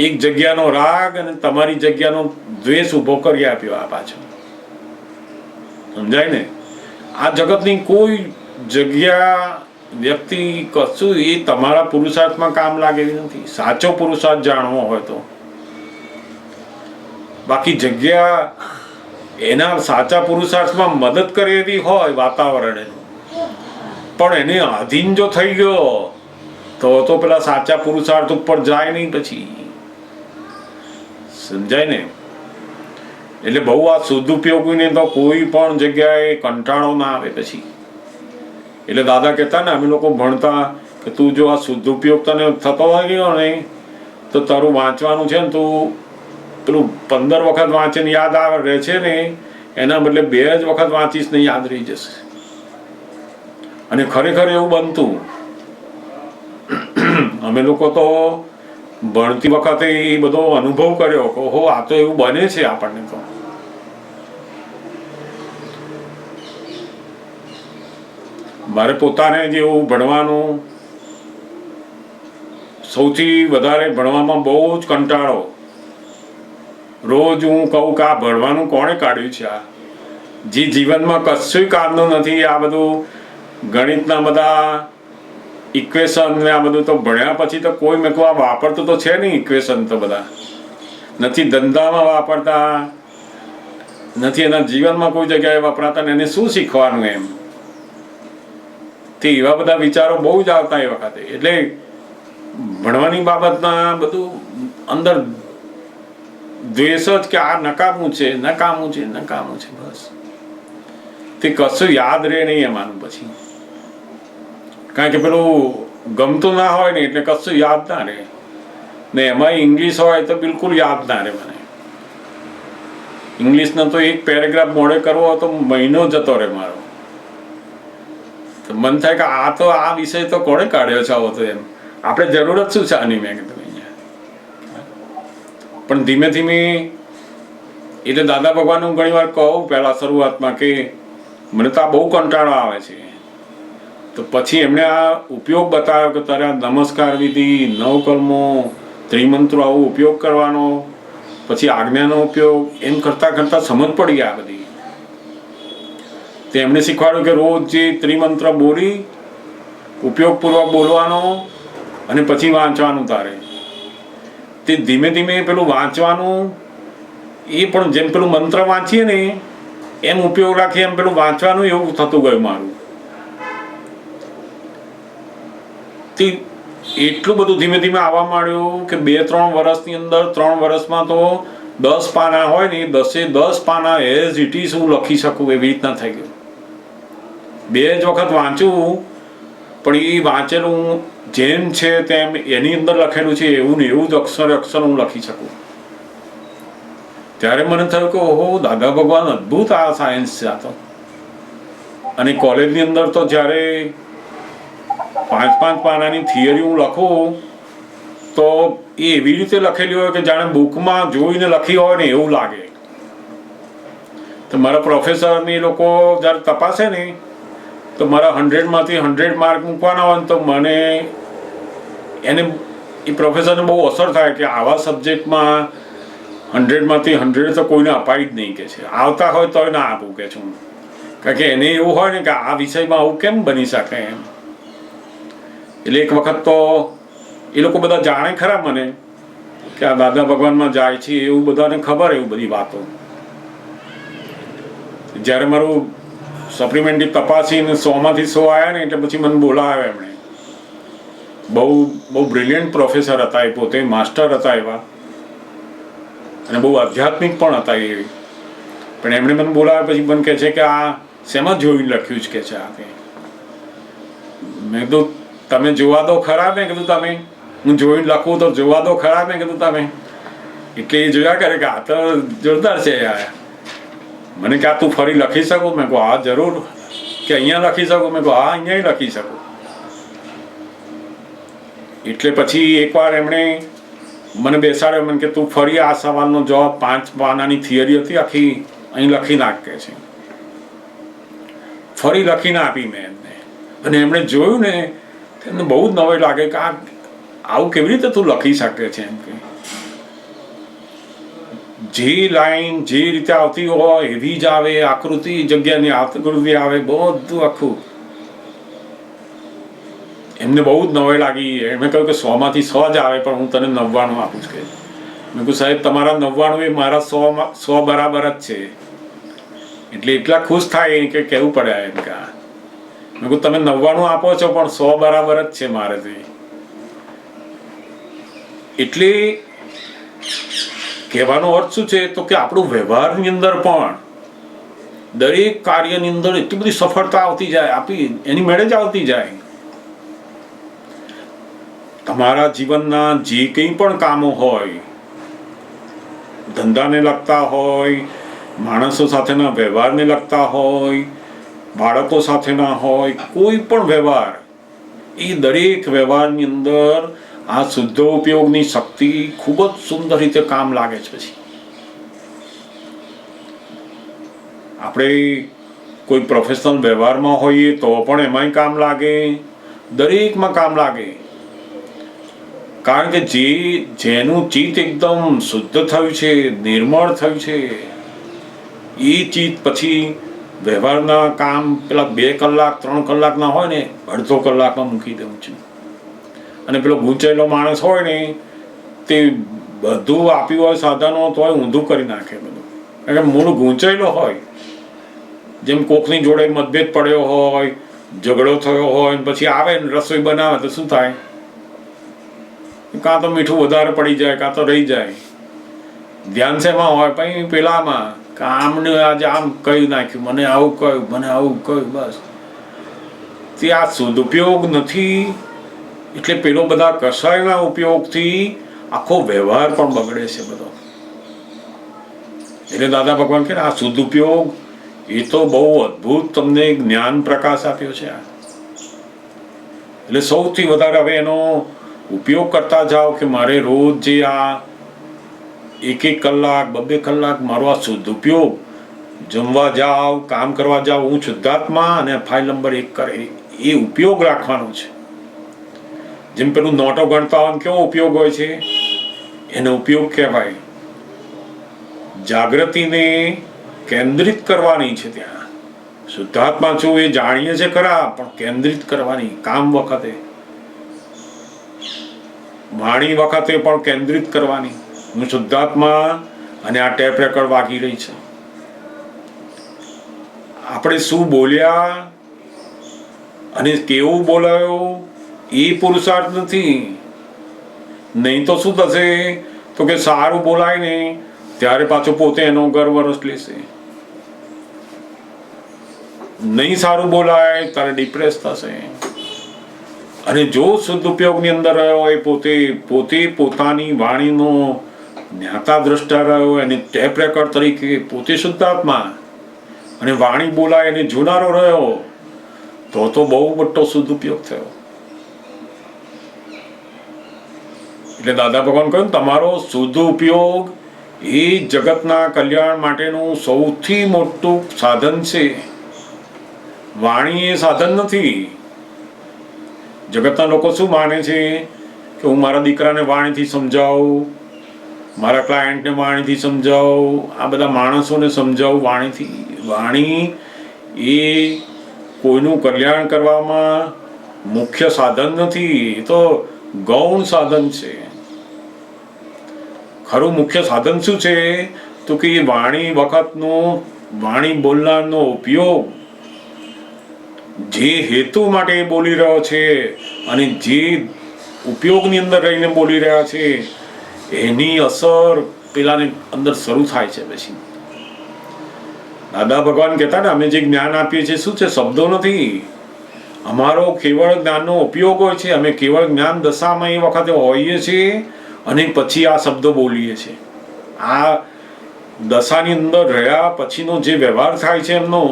એક જગ્યાનો રાગ અને તમારી જગ્યાનો દ્વેષ ઉભો કરી આપ્યો આ પાછો. સમજાય ને? આ જગતની કોઈ જગ્યા, વ્યક્તિ, કશું એ તમારા પુરુષાર્થમાં કામ લાગે એવી નથી. સાચો પુરુષાર્થ જાણવો હોય તો. બાકી જગ્યા એના સાચા પુરુષાર્થમાં મદદ કરે એવી હોય વાતાવરણ, પણ એને આધીન જો થઈ ગયો તો પેલા સાચા પુરુષાર્થ ઉપર જાય નહીં પછી. સમજાય ને? એટલે બહુ આ સદુપયોગીને તો કોઈ પણ જગ્યાએ કંટાળો ના આવે પછી. એટલે દાદા કહેતા ને, અમે લોકો ભણતા કે તું જો આ સદુપયોગ તને થતો હોય ગયો ને તો તારું વાંચવાનું છે ને, તું પેલું 15 વખત વાંચીને યાદ આવે રહે છે ને, એના બદલે 2 જ વખત વાંચીશ ને યાદ રહી જશે. અને ખરેખર એવું બનતું. અમે લોકો તો ભણતી વખતે એ બધો અનુભવ કર્યો કે હો આ તો એવું બને છે આપણને. તો મારે પોતાને જેવું ભણવાનું, સૌથી વધારે ભણવામાં બહુ જ કંટાળો. રોજ હું કહું કે આ ભણવાનું કોણે કાઢ્યું છે? આ જે જીવનમાં કશું કામનું નથી. આ બધું ગણિતના બધા ઇક્વેશન ને આ બધું તો ભણ્યા પછી તો કોઈ મેં કહું આ વાપરતું તો છે નહીં. ઇક્વેશન તો બધા નથી ધંધામાં વાપરતા, નથી એના જીવનમાં કોઈ જગ્યાએ વાપરાતા, ને એને શું શીખવાનું એમ. તે એવા બધા વિચારો બહુ જ આવતા એ વખતે. એટલે ભણવાની બાબતના બધું અંદર દ્વેષ જ કે આ નકામું છે, નકામું છે, નકામું છે. બસ તે કશું યાદ રહે નહીં એમાંનું પછી. કારણ કે પેલું ગમતું ના હોય ને એટલે કશું યાદ ના રહે. ને એમાં ઇંગ્લિશ હોય તો બિલકુલ યાદ ના રહે મને. ઇંગ્લિશનો તો એક પેરેગ્રાફ મોડે કરવો હોય તો મહિનો જતો રહે મારો. તો મન થાય કે આ તો આ વિષય તો કોણે કાઢ્યો છે આવો? તો એમ આપણે જરૂરત શું છે આની? મેં કીધું અહીંયા. પણ ધીમે ધીમે એટલે દાદા ભગવાનનું ઘણી વાર કહું પહેલા શરૂઆતમાં કે મને તો આ બહુ કંટાળો આવે છે. તો પછી એમણે આ ઉપયોગ બતાવ્યો કે તારે નમસ્કાર વિધિ, નવકર્મો, ત્રિમંત્રો આવો ઉપયોગ કરવાનો, પછી આજ્ઞાનો ઉપયોગ, એમ કરતાં કરતાં સમજ પડી આ બધી. તે એમણે શીખવાડ્યું કે રોજ જે ત્રિમંત્ર બોલી ઉપયોગપૂર્વક બોલવાનો અને પછી વાંચવાનું. તારે તે ધીમે ધીમે પેલું વાંચવાનું, એ પણ જેમ પેલું મંત્ર વાંચીએ ને એમ ઉપયોગ રાખીએ, એમ પેલું વાંચવાનું એવું થતું ગયું મારું. તે એટલું બધું ધીમે ધીમે આવવા માંડ્યું કે 2-3 વર્ષની અંદર, 3 વર્ષમાં તો 10 પાના હોય ને, 10 પાના એઝ ઇટ ઇઝ હું લખી શકું એવી રીતના થઈ ગયું. 2 જ વખત વાંચું પણ એ વાંચેલું જેમ છે તેમ એની અંદર લખેલું છે એવું ને એવું જ અક્ષર હું લખી શકું. ત્યારે મને થયું કે ઓહો, દાદા ભગવાન અદ્ભુત આ સાયન્સ છે આ તો. અને કોલેજની અંદર તો જ્યારે 5 પાનાની થિયરી હું લખું તો એ એવી રીતે લખેલી હોય કે જાણે બુકમાં જોઈને લખી હોય ને એવું લાગે. તો મારા પ્રોફેસરની લોકો જ્યારે તપાસે ને તો મારા 100માંથી 100 માર્ક મૂકવાના હોય ને તો મને એને એ પ્રોફેસરને બહુ અસર થાય કે આવા સબ્જેક્ટમાં 100માંથી 100 તો કોઈને અપાય જ નહીં કે છે. આવતા હોય તોય ના આપું કે છું, કારણ કે એને એવું હોય ને કે આ વિષયમાં આવું કેમ બની શકે એમ. એટલે એક વખત તો એ લોકો બધા જાણે ખરા મને કે આ દાદા ભગવાનમાં જાય છે એવું બધાને ખબર, એવું બધી વાતો. જ્યારે મારું સપ્લિમેન્ટરી તપાસીને 100માંથી 100 આવ્યા ને એટલે પછી મને બોલાવ્યા એમણે. બહુ બ્રિલિયન્ટ પ્રોફેસર હતા એ, પોતે માસ્ટર હતા એવા અને બહુ આધ્યાત્મિક પણ હતા એ. પણ એમણે મને બોલાવ્યા પછી મને કહે છે કે આ શેમાં જોઈને લખ્યું છે કે છે આ. મેં કીધું તમે જોવા દો ખરા. મેં કીધું તમે હું જોઈને લખું તો જોવા દો ખરા. મેં કીધું તમે. એટલે એ જોયા કરે કે આ તો જોરદાર છે યાર. મને કે આ તું ફરી લખી શકું? મેં કહું હા જરૂર. કે અહીંયા લખી શકું? મેં કહું હા અહીંયા લખી શકું. એટલે પછી એકવાર એમણે મને બેસાડ્યો. મને કે તું ફરી આ સવાલનો જવાબ 5 પાનાની થિયરી હતી આખી અહીં લખી નાખ કે છે. ફરી લખીને આપી મેં એમને. અને એમણે જોયું ને એમને બહુ જ નવાઈ લાગે કે આ આવું કેવી રીતે તું લખી શકે છે એમ. કે જે લાઈન જે રીતે આવતી હોય એવી જ આવે, આકૃતિ જગ્યાની આકૃતિ આવે, બધું આખું. એમને બહુ જ નવાઈ લાગી. એમણે કહ્યું કે 100માંથી 100 જ આવે પણ હું તને 99 આપું છું કે. મેં કહ્યું સાહેબ તમારા 99 એ મારા 100 બરાબર જ છે. એટલે એટલા ખુશ થાય કે કહેવું પડે એમ કે મેં કહ્યું તમે 99 આપો છો પણ 100 બરાબર જ છે મારેથી. એટલે કહેવાનો અર્થ શું છે તો કે આપણું વ્યવહારની અંદર પણ દરેક કાર્યની અંદર એટલી બધી સફળતા આવતી જાય, આપી એની મેળે જ આવતી જાય. તમારા જીવનના જે કંઈ પણ કામો હોય, ધંધાને લગતા હોય, માણસો સાથેના વ્યવહારને લગતા હોય, બાળકો સાથેના હોય, કોઈ પણ વ્યવહાર, એ દરેક વ્યવહારની અંદર આ શુદ્ધ ઉપયોગની શક્તિ ખૂબ જ સુંદર રીતે કામ લાગે છે. પછી આપણે કોઈ પ્રોફેશનલ વ્યવહારમાં હોઈએ તો પણ એમાંય કામ લાગે, દરેકમાં કામ લાગે. કારણ કે જેનું ચિત્ત એકદમ શુદ્ધ થયું છે, નિર્મળ થયું છે, એ ચિત્ત પછી વ્યવહારના કામ પેલા 2 કલાક 3 કલાકના હોય ને અડધો કલાકમાં મૂકી દઉં છું. અને પેલો ગૂંચાયેલો માણસ હોય ને તે બધું આપ્યું હોય સાધનો તોય ઊંધું કરી નાખે બધું. કારણ કે મૂળ ગૂંચાયેલો હોય. જેમ કોકની જોડે મતભેદ પડ્યો હોય, ઝઘડો થયો હોય, પછી આવે ને રસોઈ બનાવે તો શું થાય? કાં તો મીઠું વધારે પડી જાય, કાં તો રહી જાય. ધ્યાન શેમાં હોય? પછી પેલામાં આમને આજે આમ કહી નાખ્યું, મને આવું કહ્યું, મને આવું કહ્યું, બસ. તે આ સદુપયોગ નથી. એટલે પેલો બધા કસાયના ઉપયોગથી આખો વ્યવહાર પણ બગડે છે બધો. એટલે દાદા ભગવાન કહે આ સદુપયોગ એ તો બહુ અદ્ભુત તમને જ્ઞાન પ્રકાશ આપ્યો છે. એટલે સૌથી વધારે હવે એનો ઉપયોગ કરતા જાઓ કે મારે રોજ જે આ 1 કલાક 2 કલાક મારો આ સદુપયોગ, જમવા જાઓ, કામ કરવા જાઓ, હું શુદ્ધાત્મા અને ફાઇલ નંબર 1 કરે એ ઉપયોગ રાખવાનો છે. જેમ પેલું નોટો ગણતા હોય કેવો ઉપયોગ હોય છે, એનો ઉપયોગ કહેવાય. જાગૃતિને કેન્દ્રિત કરવાની છે. ત્યાં શુદ્ધાત્મા છું એ જાણીએ છે ખરા, પણ કેન્દ્રિત કરવાની કામ વખતે, વાણી વખતે પણ કેન્દ્રિત કરવાની. હું શુદ્ધાત્મા અને આ ટેપ રેકર્ડ વાગી રહી છે. આપણે શું બોલ્યા અને કેવું બોલાયો એ પુરુષાર્થ નથી. નહીં તો શું થશે તો કે સારું બોલાય ને ત્યારે પાછો પોતે એનો ગર્વ રસ લેશે. નહીં સારું બોલાય ત્યારે ડિપ્રેસ થશે. અને જો શુદ્ધ ઉપયોગની અંદર રહ્યો એ પોતે પોતાની વાણીનો જ્ઞાતા દ્રષ્ટા રહ્યો, એને ટેપ રેકર્ડ તરીકે પોતે શુદ્ધાત્મા અને વાણી બોલાય એને જોનારો રહ્યો, તો બહુ મોટો શુદ્ધ ઉપયોગ થયો. એટલે દાદા ભગવાન કહ્યું તમારો શુદ્ધ ઉપયોગ એ જગતના કલ્યાણ માટેનું સૌથી મોટું સાધન છે. વાણી એ સાધન નથી. જગતના લોકો શું માને છે કે હું મારા દીકરાને વાણીથી સમજાવું, મારા ક્લાયન્ટને વાણીથી સમજાવું, આ બધા માણસોને સમજાવું વાણીથી. વાણી એ કોઈનું કલ્યાણ કરવામાં મુખ્ય સાધન નથી, એ તો ગૌણ સાધન છે. ખરું મુખ્ય સાધન શું છે તો કે એ વાણી વખતનો વાણી બોલનારનો ઉપયોગ જે હેતુ માટે બોલી રહ્યો છે અને જે ઉપયોગની અંદર રહીને બોલી રહ્યા છે એની અસર પેલાને અંદર શરૂ થાય છે. પછી દાદા ભગવાન કહેતા ને અમે જે જ્ઞાન આપીએ છીએ શું છે? શબ્દો નથી. અમારો કેવળ જ્ઞાનનો ઉપયોગ હોય છે. અમે કેવળ જ્ઞાન દશામાં એ વખતે હોઈએ છીએ અને પછી આ શબ્દો બોલીએ છીએ. આ દશાની અંદર રહ્યા પછીનો જે વ્યવહાર થાય છે એમનો,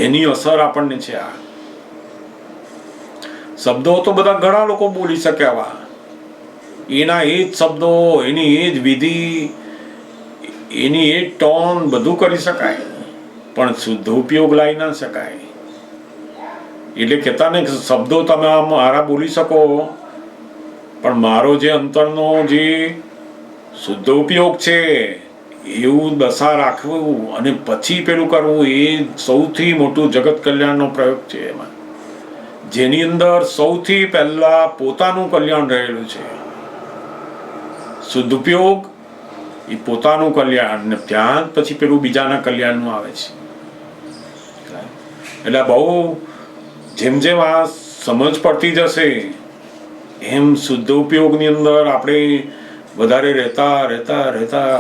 એની અસર આપણને છે. આ શબ્દો તો બધા ઘણા લોકો બોલી શકે, આવા એના એ જ શબ્દો, એની એ જ વિધિ, એની એ જ ટોન બધું કરી શકાય, પણ શુદ્ધ ઉપયોગ લાવી ના શકાય. એટલે કહેતા ને શબ્દો તમે મારા બોલી શકો, પણ મારો જે અંતરનો જે શુદ્ધ ઉપયોગ છે એવું દશા રાખવું અને પછી પેલું કરવું એ સૌથી મોટું જગત કલ્યાણનો પ્રયોગ છે. એમાં જેની અંદર સૌથી પહેલા પોતાનું કલ્યાણ રહેલું છે. શુદ્ધ ઉપયોગ એ પોતાનું કલ્યાણ ને ત્યાં પછી પેલું બીજાના કલ્યાણનું આવે છે. એટલે બહુ જેમ જેમ આ સમજ પડતી જશે એમ શુદ્ધ ઉપયોગની અંદર આપણે વધારે રહેતા રહેતા રહેતા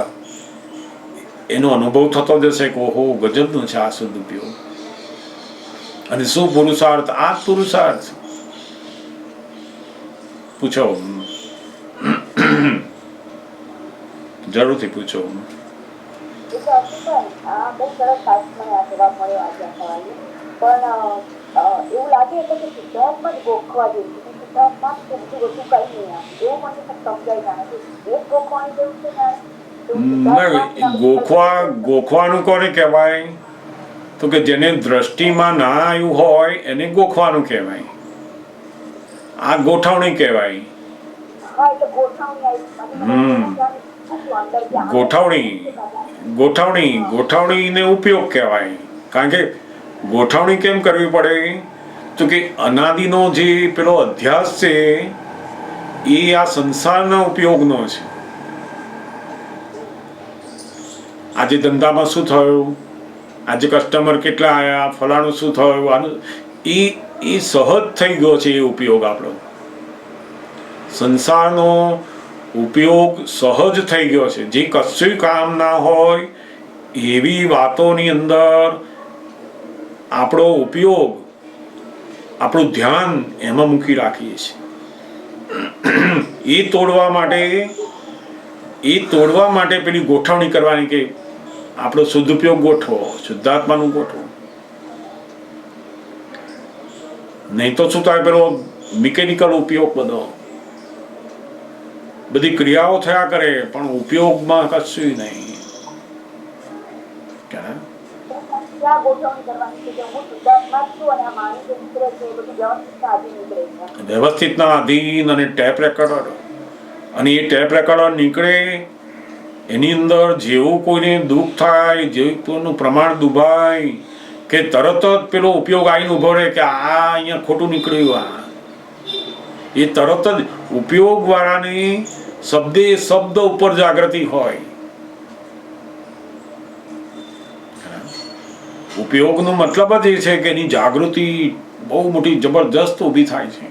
એનો અનુભવ થતો જશે કે ઓહો ગજબનો છે આ શુદ્ધ ઉપયોગ. અને શું પુરુષાર્થ? આ જ પુરુષાર્થ. પૂછો, જરૂરથી પૂછો. એવું લાગે છે કે સિદ્ધાર્થમાં જ ગોખવા જેવું છે. સિદ્ધાર્થમાં જ બધું કઈ નહીં એવું મને સમજાય ના નથી. એક ગોખવાની જેવું છે ને ગોખવાનું કોને કહેવાય તો કે જેને દ્રષ્ટિમાં ના આવ્યું હોય એને ગોખવાનું કહેવાય. આ ગોઠવણી કહેવાય. ગોઠવણીને ઉપયોગ કહેવાય. કારણ કે ગોઠવણી કેમ કરવી પડે તો કે અનાદિનો જે પેલો અધ્યાસ છે એ આ સંસારના ઉપયોગનો છે. આજે ધંધામાં શું થયું, આજે કસ્ટમર કેટલા આવ્યા, ફલાણું શું થયું, આનું એ સહજ થઈ ગયો છે. એ ઉપયોગ આપણો સંસારનો ઉપયોગ સહજ થઈ ગયો છે. જે કશું કામ ના હોય એવી વાતોની અંદર આપણો ઉપયોગ, આપણું ધ્યાન એમાં મૂકી રાખીએ છીએ. એ તોડવા માટે પેલી ગોઠવણી કરવાની કે આપણો શુદ્ધ ઉપયોગ ગોઠવો, શુદ્ધાત્માનું ગોઠવો. નહીં તો શું થાય, પેલો મિકેનિકલ ઉપયોગ બધો, બધી ક્રિયાઓ થયા કરે પણ ઉપયોગમાં કશું નહીં. વ્યવસ્થિતના અધીન અને ટેપ રેકોર્ડર, અને એ ટેપ રેકોર્ડર નીકળે એની અંદર જેવું કોઈને દુઃખ થાય, જેવું કોઈનું પ્રમાણ દુભાય કે તરત જ પેલો ઉપયોગ આવીને ઉભો રહે કે આ અહીંયા ખોટું નીકળ્યું. આ એ તરત જ ઉપયોગ વાળાની શબ્દે શબ્દ ઉપર જાગૃતિ હોય. ઉપયોગનો મતલબ જ એ છે કે એની જાગૃતિ બહુ મોટી જબરદસ્ત ઊભી થાય છે.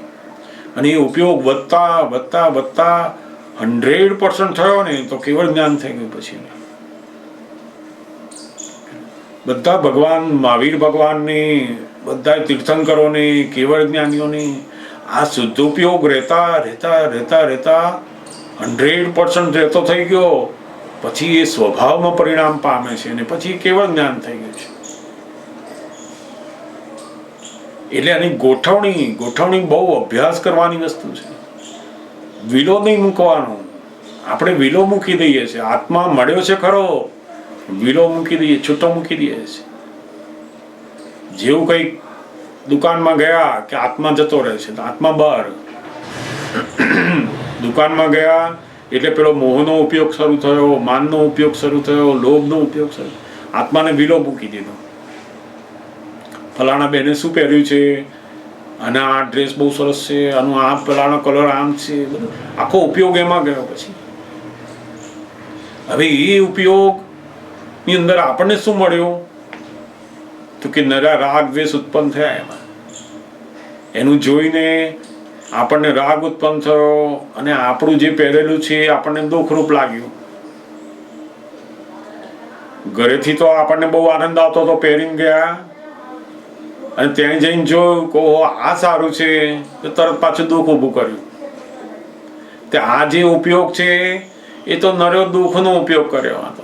અને એ ઉપયોગ વધતા વધતા વધતા 100% થયો ને તો કેવળ જ્ઞાન થઈ ગયું. પછી બધા ભગવાન મહાવીર ભગવાનની, બધા તીર્થંકરોની, કેવળ જ્ઞાનીઓની આ શુદ્ધ ઉપયોગ રહેતા રહેતા રહેતા રહેતા 100% રહેતો થઈ ગયો. પછી એ સ્વભાવમાં પરિણામ પામે છે અને પછી કેવળ જ્ઞાન થઈ ગયું છે. એટલે આની ગોઠવણી બહુ અભ્યાસ કરવાની વસ્તુ છે. વિલો નહીં મૂકવાનો. આપણે વિલો મૂકી દઈએ છીએ. આત્મા મળ્યો છે ખરો, વિલો મૂકી દઈએ, છૂટો મૂકી દઈએ છીએ. જેવું કંઈક દુકાનમાં ગયા કે આત્મા જતો રહે છે, આત્મા બહાર. દુકાનમાં ગયા એટલે પેલો મોહનો ઉપયોગ શરૂ થયો, માનનો ઉપયોગ શરૂ થયો, લોભનો ઉપયોગ શરૂ, આત્માને વિલો મૂકી દીધો. ફલાણા બેને શું પહેર્યું છે, અને આ ડ્રેસ બહુ સરસ છે, આનું આ ફલાણો કલર આમ છે, બધું આખો ઉપયોગ એમાં ગયો. પછી હવે એ ઉપયોગની અંદર આપણને શું મળ્યું? તો કે નરા રાગ દ્વેષ ઉત્પન્ન થયા. એમાં એનું જોઈને આપણને રાગ ઉત્પન્ન થયો, અને આપણું જે પહેરેલું છે આપણને દુઃખરૂપ લાગ્યું. ઘરેથી તો આપણને બહુ આનંદ આવતો હતો, પહેરીને ગયા, અને ત્યાં જઈને જોયું કે આ સારું છે, તો તરત પાછું દુઃખ ઊભું કર્યું. તે આ જે ઉપયોગ છે એ તો નર્યો દુઃખનો ઉપયોગ કર્યો હતો.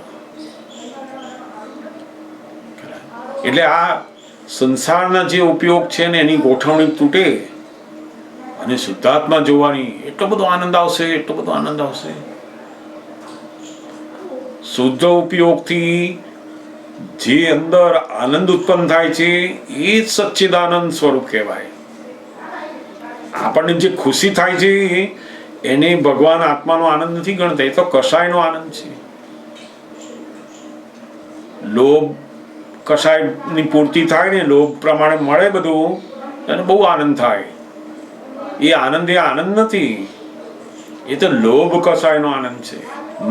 એટલે આ સંસારના જે ઉપયોગ છે ને એની ગોઠવણી તૂટે, અને શુદ્ધાત્મા જોવાની એટલો બધો આનંદ આવશે, એટલો બધો આનંદ આવશે. શુદ્ધ ઉપયોગથી જે અંદર આનંદ ઉત્પન્ન થાય છે એ જ સચ્ચિદાનંદ સ્વરૂપ કહેવાય. આપણને જે ખુશી થાય છે એને ભગવાન આત્માનો આનંદ નથી ગણતા, એ તો કષાયનો આનંદ છે. લોભ કષાયની પૂર્તિ થાય ને, લોભ પ્રમાણે મળે બધું, એને બહુ આનંદ થાય. એ આનંદ નથી, એ તો લોભ કષાયનો આનંદ છે,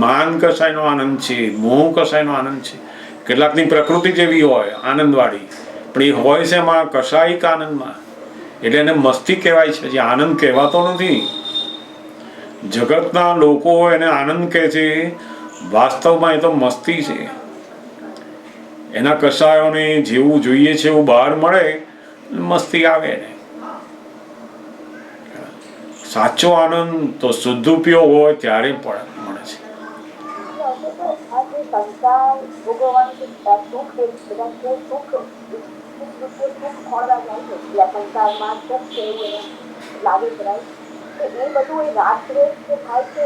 માન કષાયનો આનંદ છે, મોહ કષાયનો આનંદ છે. કેટલાકની પ્રકૃતિ જેવી હોય આનંદવાળી, પણ એ હોય છે એમાં કષાયિક આનંદમાં, એટલે એને મસ્તી કહેવાય છે, જે આનંદ કહેવાતો નથી. જગતના લોકો એને આનંદ કહે છે, વાસ્તવમાં એ તો મસ્તી છે. એના કષાયોને જેવું જોઈએ છે એવું બહાર મળે, મસ્તી આવે ને. સાચો આનંદ તો શુદ્ધ ઉપયોગ હોય ત્યારે મળે છે. સંસાર ભોગવવાનું સુખ છે, બધા સુખ ખોળવા જાય છે, સંસારમાં સુખ છે એવું એને લાગે છે. એ બધું એ રાત્રે જે થાય છે,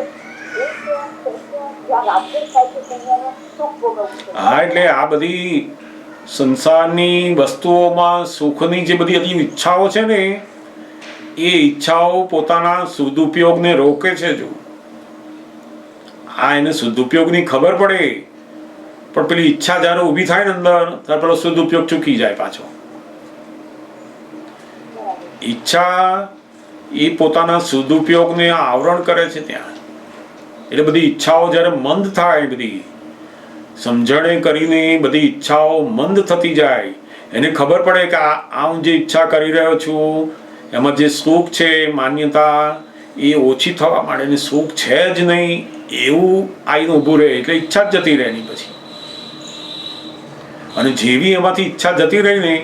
જ્યાં રાત્રે થાય છે ત્યાં સુખ ભોગવવું છે. હા, એટલે આ બધી સંસારની વસ્તુઓમાં સુખની જે બધી ઈચ્છાઓ છે ને, એ ઈચ્છાઓ પોતાના સદુપયોગને રોકે છે. જો આ એને સદુપયોગની ખબર પડે, પણ પેલી ઈચ્છા જ્યારે ઊભી થાય ને અંદર, ત્યારે પેલો સદુપયોગ ચૂકી જાય પાછો. ઈચ્છા એ પોતાના સદુપયોગને આવરણ કરે છે ત્યાં. એટલે બધી ઈચ્છાઓ જ્યારે મંદ થાય, બધી સમજણે કરીને બધી ઈચ્છાઓ મંદ થતી જાય, એને ખબર પડે કે આ હું જે ઈચ્છા કરી રહ્યો છું એમાં જે સુખ છે, માન્યતા એ ઓછી થવા માંડે, અને સુખ છે જ નહીં એવું આઈને ઊભું રહે, એટલે ઈચ્છા જ જતી રહે એની પછી. અને જેવી એમાંથી ઈચ્છા જતી રહી ને,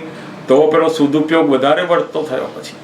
તો પેલો સદુપયોગ વધારે વધતો થયો પછી.